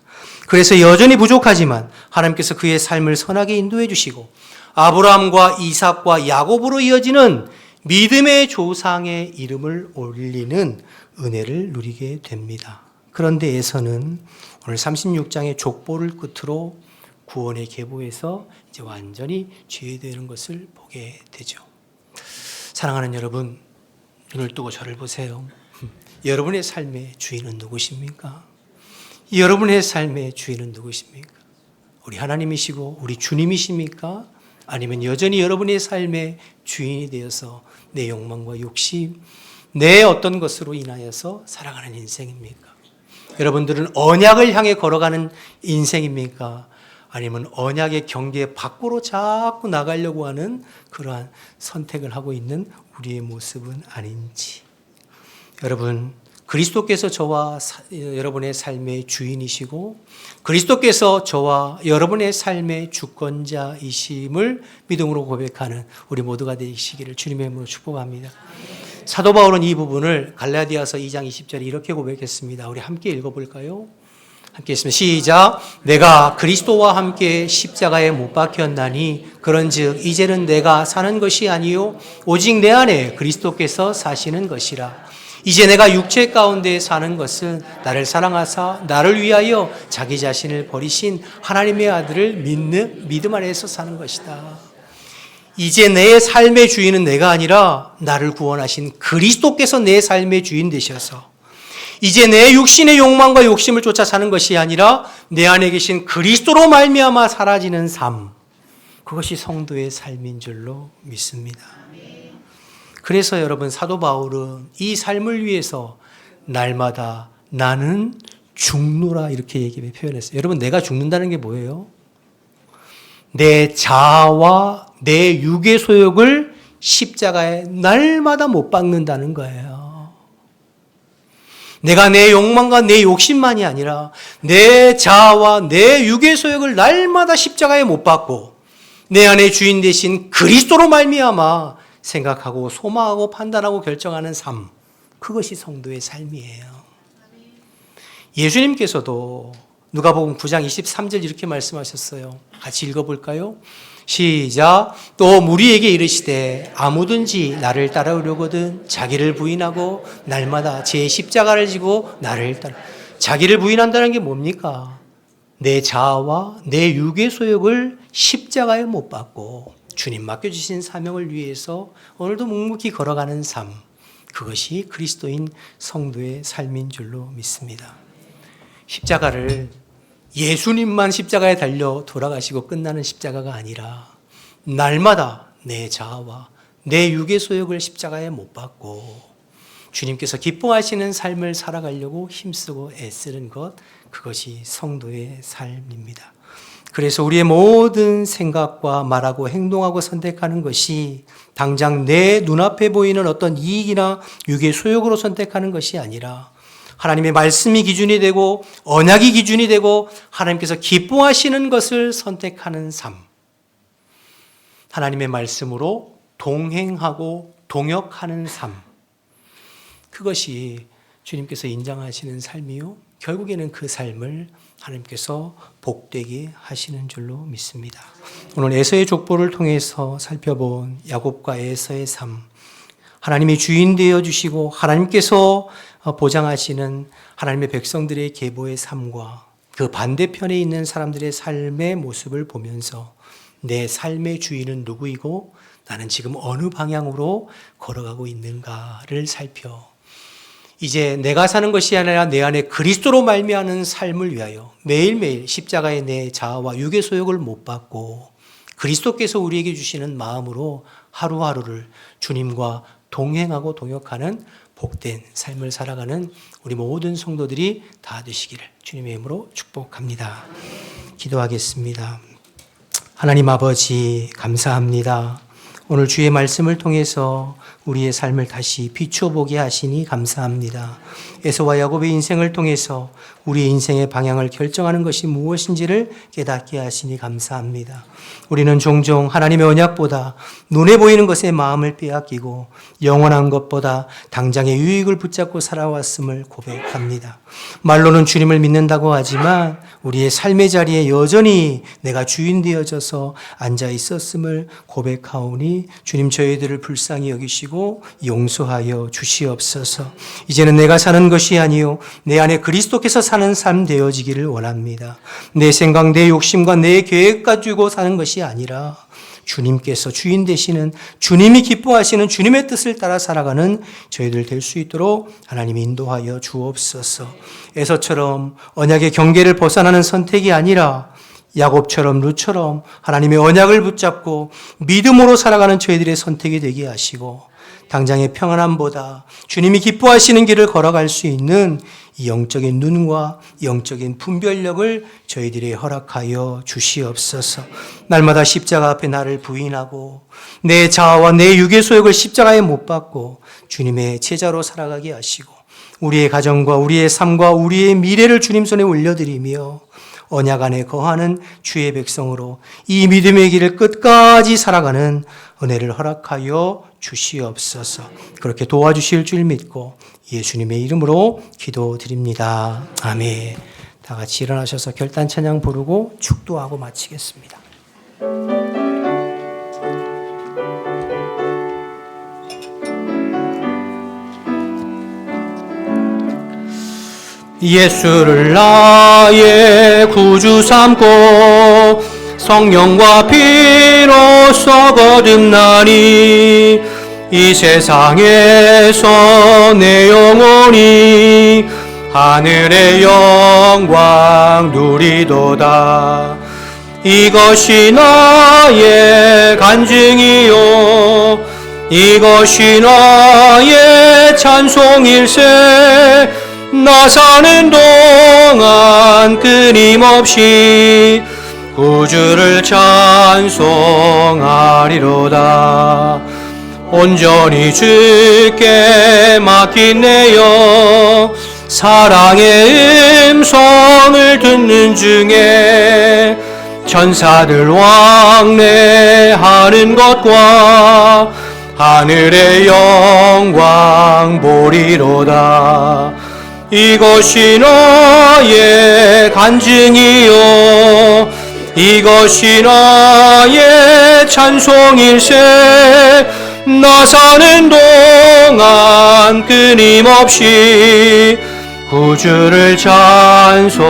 [SPEAKER 1] 그래서 여전히 부족하지만 하나님께서 그의 삶을 선하게 인도해 주시고 아브라함과 이삭과 야곱으로 이어지는 믿음의 조상의 이름을 올리는 은혜를 누리게 됩니다. 그런데 에서는 오늘 36장의 족보를 끝으로 구원의 계보에서 이제 완전히 죄되는 것을 보게 되죠. 사랑하는 여러분, 눈을 뜨고 저를 보세요. 여러분의 삶의 주인은 누구십니까? 여러분의 삶의 주인은 누구십니까? 우리 하나님이시고 우리 주님이십니까? 아니면 여전히 여러분의 삶의 주인이 되어서 내 욕망과 욕심, 내 어떤 것으로 인하여서 살아가는 인생입니까? 여러분들은 언약을 향해 걸어가는 인생입니까? 아니면 언약의 경계 밖으로 자꾸 나가려고 하는 그러한 선택을 하고 있는 우리의 모습은 아닌지. 여러분, 그리스도께서 저와 여러분의 삶의 주인이시고 그리스도께서 저와 여러분의 삶의 주권자이심을 믿음으로 고백하는 우리 모두가 되시기를 주님의 이름으로 축복합니다. 사도 바울은 이 부분을 갈라디아서 2장 20절에 이렇게 고백했습니다. 우리 함께 읽어볼까요? 함께 있으면 시작. 내가 그리스도와 함께 십자가에 못 박혔나니 그런즉 이제는 내가 사는 것이 아니요 오직 내 안에 그리스도께서 사시는 것이라. 이제 내가 육체 가운데 사는 것은 나를 사랑하사 나를 위하여 자기 자신을 버리신 하나님의 아들을 믿는 믿음 안에서 사는 것이다. 이제 내 삶의 주인은 내가 아니라 나를 구원하신 그리스도께서 내 삶의 주인 되셔서 이제 내 육신의 욕망과 욕심을 쫓아 사는 것이 아니라 내 안에 계신 그리스도로 말미암아 사라지는 삶, 그것이 성도의 삶인 줄로 믿습니다. 그래서 여러분, 사도 바울은 이 삶을 위해서 날마다 나는 죽노라 이렇게 표현했어요. 여러분, 내가 죽는다는 게 뭐예요? 내 자아와 내 육의 소욕을 십자가에 날마다 못 박는다는 거예요. 내가 내 욕망과 내 욕심만이 아니라 내 자아와 내 육의 소욕을 날마다 십자가에 못 박고 내 안에 주인 되신 그리스도로 말미암아 생각하고 소망하고 판단하고 결정하는 삶, 그것이 성도의 삶이에요. 예수님께서도 누가복음 9장 23절 이렇게 말씀하셨어요. 같이 읽어볼까요? 시작. 또 무리에게 이르시되 아무든지 나를 따라오려거든 자기를 부인하고 날마다 제 십자가를 지고 나를 따라. 자기를 부인한다는 게 뭡니까? 내 자아와 내 육의 소욕을 십자가에 못 박고 주님 맡겨주신 사명을 위해서 오늘도 묵묵히 걸어가는 삶, 그것이 그리스도인 성도의 삶인 줄로 믿습니다. 십자가를 예수님만 십자가에 달려 돌아가시고 끝나는 십자가가 아니라 날마다 내 자아와 내 육의 소욕을 십자가에 못 박고 주님께서 기뻐하시는 삶을 살아가려고 힘쓰고 애쓰는 것, 그것이 성도의 삶입니다. 그래서 우리의 모든 생각과 말하고 행동하고 선택하는 것이 당장 내 눈앞에 보이는 어떤 이익이나 육의 소욕으로 선택하는 것이 아니라 하나님의 말씀이 기준이 되고 언약이 기준이 되고 하나님께서 기뻐하시는 것을 선택하는 삶, 하나님의 말씀으로 동행하고 동역하는 삶, 그것이 주님께서 인정하시는 삶이요, 결국에는 그 삶을 하나님께서 복되게 하시는 줄로 믿습니다. 오늘 에서의 족보를 통해서 살펴본 야곱과 에서의 삶, 하나님이 주인 되어 주시고 하나님께서 보장하시는 하나님의 백성들의 계보의 삶과 그 반대편에 있는 사람들의 삶의 모습을 보면서 내 삶의 주인은 누구이고 나는 지금 어느 방향으로 걸어가고 있는가를 살펴 이제 내가 사는 것이 아니라 내 안에 그리스도로 말미암는 삶을 위하여 매일매일 십자가의 내 자아와 육의 소욕을 못 받고 그리스도께서 우리에게 주시는 마음으로 하루하루를 주님과 동행하고 동역하는 복된 삶을 살아가는 우리 모든 성도들이 다 되시기를 주님의 이름으로 축복합니다. 기도하겠습니다. 하나님 아버지 감사합니다. 오늘 주의 말씀을 통해서 우리의 삶을 다시 비춰보게 하시니 감사합니다. 에서와 야곱의 인생을 통해서 우리의 인생의 방향을 결정하는 것이 무엇인지를 깨닫게 하시니 감사합니다. 우리는 종종 하나님의 언약보다 눈에 보이는 것에 마음을 빼앗기고 영원한 것보다 당장의 유익을 붙잡고 살아왔음을 고백합니다. 말로는 주님을 믿는다고 하지만 우리의 삶의 자리에 여전히 내가 주인 되어져서 앉아 있었음을 고백하오니 주님 저희들을 불쌍히 여기시고 용서하여 주시옵소서. 이제는 내가 사는 것이 아니요 내 안에 그리스도께서 사는 삶 되어지기를 원합니다. 내 생각, 내 욕심과 내 계획 가지고 사는 것이 아니라 주님께서 주인 되시는 주님이 기뻐하시는 주님의 뜻을 따라 살아가는 저희들 될 수 있도록 하나님이 인도하여 주옵소서. 에서처럼 언약의 경계를 벗어나는 선택이 아니라 야곱처럼 룻처럼 하나님의 언약을 붙잡고 믿음으로 살아가는 저희들의 선택이 되게 하시고 당장의 평안함보다 주님이 기뻐하시는 길을 걸어갈 수 있는 이 영적인 눈과 영적인 분별력을 저희들이 허락하여 주시옵소서. 날마다 십자가 앞에 나를 부인하고 내 자아와 내 육의 소욕을 십자가에 못 박고 주님의 제자로 살아가게 하시고 우리의 가정과 우리의 삶과 우리의 미래를 주님 손에 올려드리며 언약 안에 거하는 주의 백성으로 이 믿음의 길을 끝까지 살아가는 은혜를 허락하여 주시옵소서. 그렇게 도와주실 줄 믿고 예수님의 이름으로 기도드립니다. 아멘. 다 같이 일어나셔서 결단 찬양 부르고 축도하고 마치겠습니다. 예수를 나의 구주 삼고 성령과 피로써 거듭나니 이 세상에서 내 영혼이 하늘의 영광 누리도다. 이것이 나의 간증이요 이것이 나의 찬송일세. 나 사는 동안 끊임없이 구주를 찬송하리로다. 온전히 주께 맡긴 내 영 사랑의 음성을 듣는 중에 천사들 왕래하는 것과 하늘의 영광 보리로다. 이것이 나의 간증이요 이것이 나의 찬송일세. 나 사는 동안 끊임없이 구주를 찬송하리로다.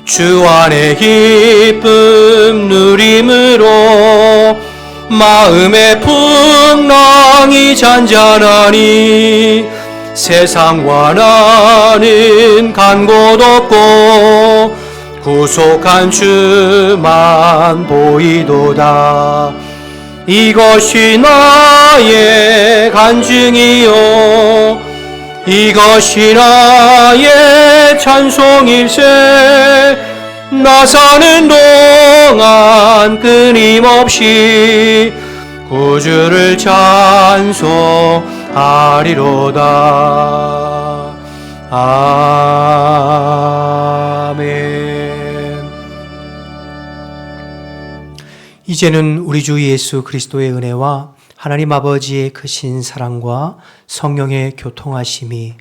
[SPEAKER 1] 주 안의 기쁨 누림으로 마음의 풍랑이 잔잔하니 세상과 나는 간 곳 없고 구속한 주만 보이도다. 이것이 나의 간증이요 이것이 나의 찬송일세. 나 사는 동안 끊임없이 구주를 찬송하리로다. 아멘. 이제는 우리 주 예수 그리스도의 은혜와 하나님 아버지의 크신 사랑과 성령의 교통하심이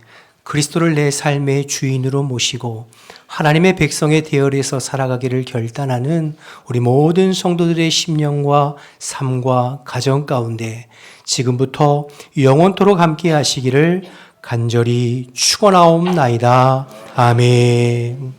[SPEAKER 1] 그리스도를 내 삶의 주인으로 모시고 하나님의 백성의 대열에서 살아가기를 결단하는 우리 모든 성도들의 심령과 삶과 가정 가운데 지금부터 영원토록 함께 하시기를 간절히 축원하옵나이다. 아멘.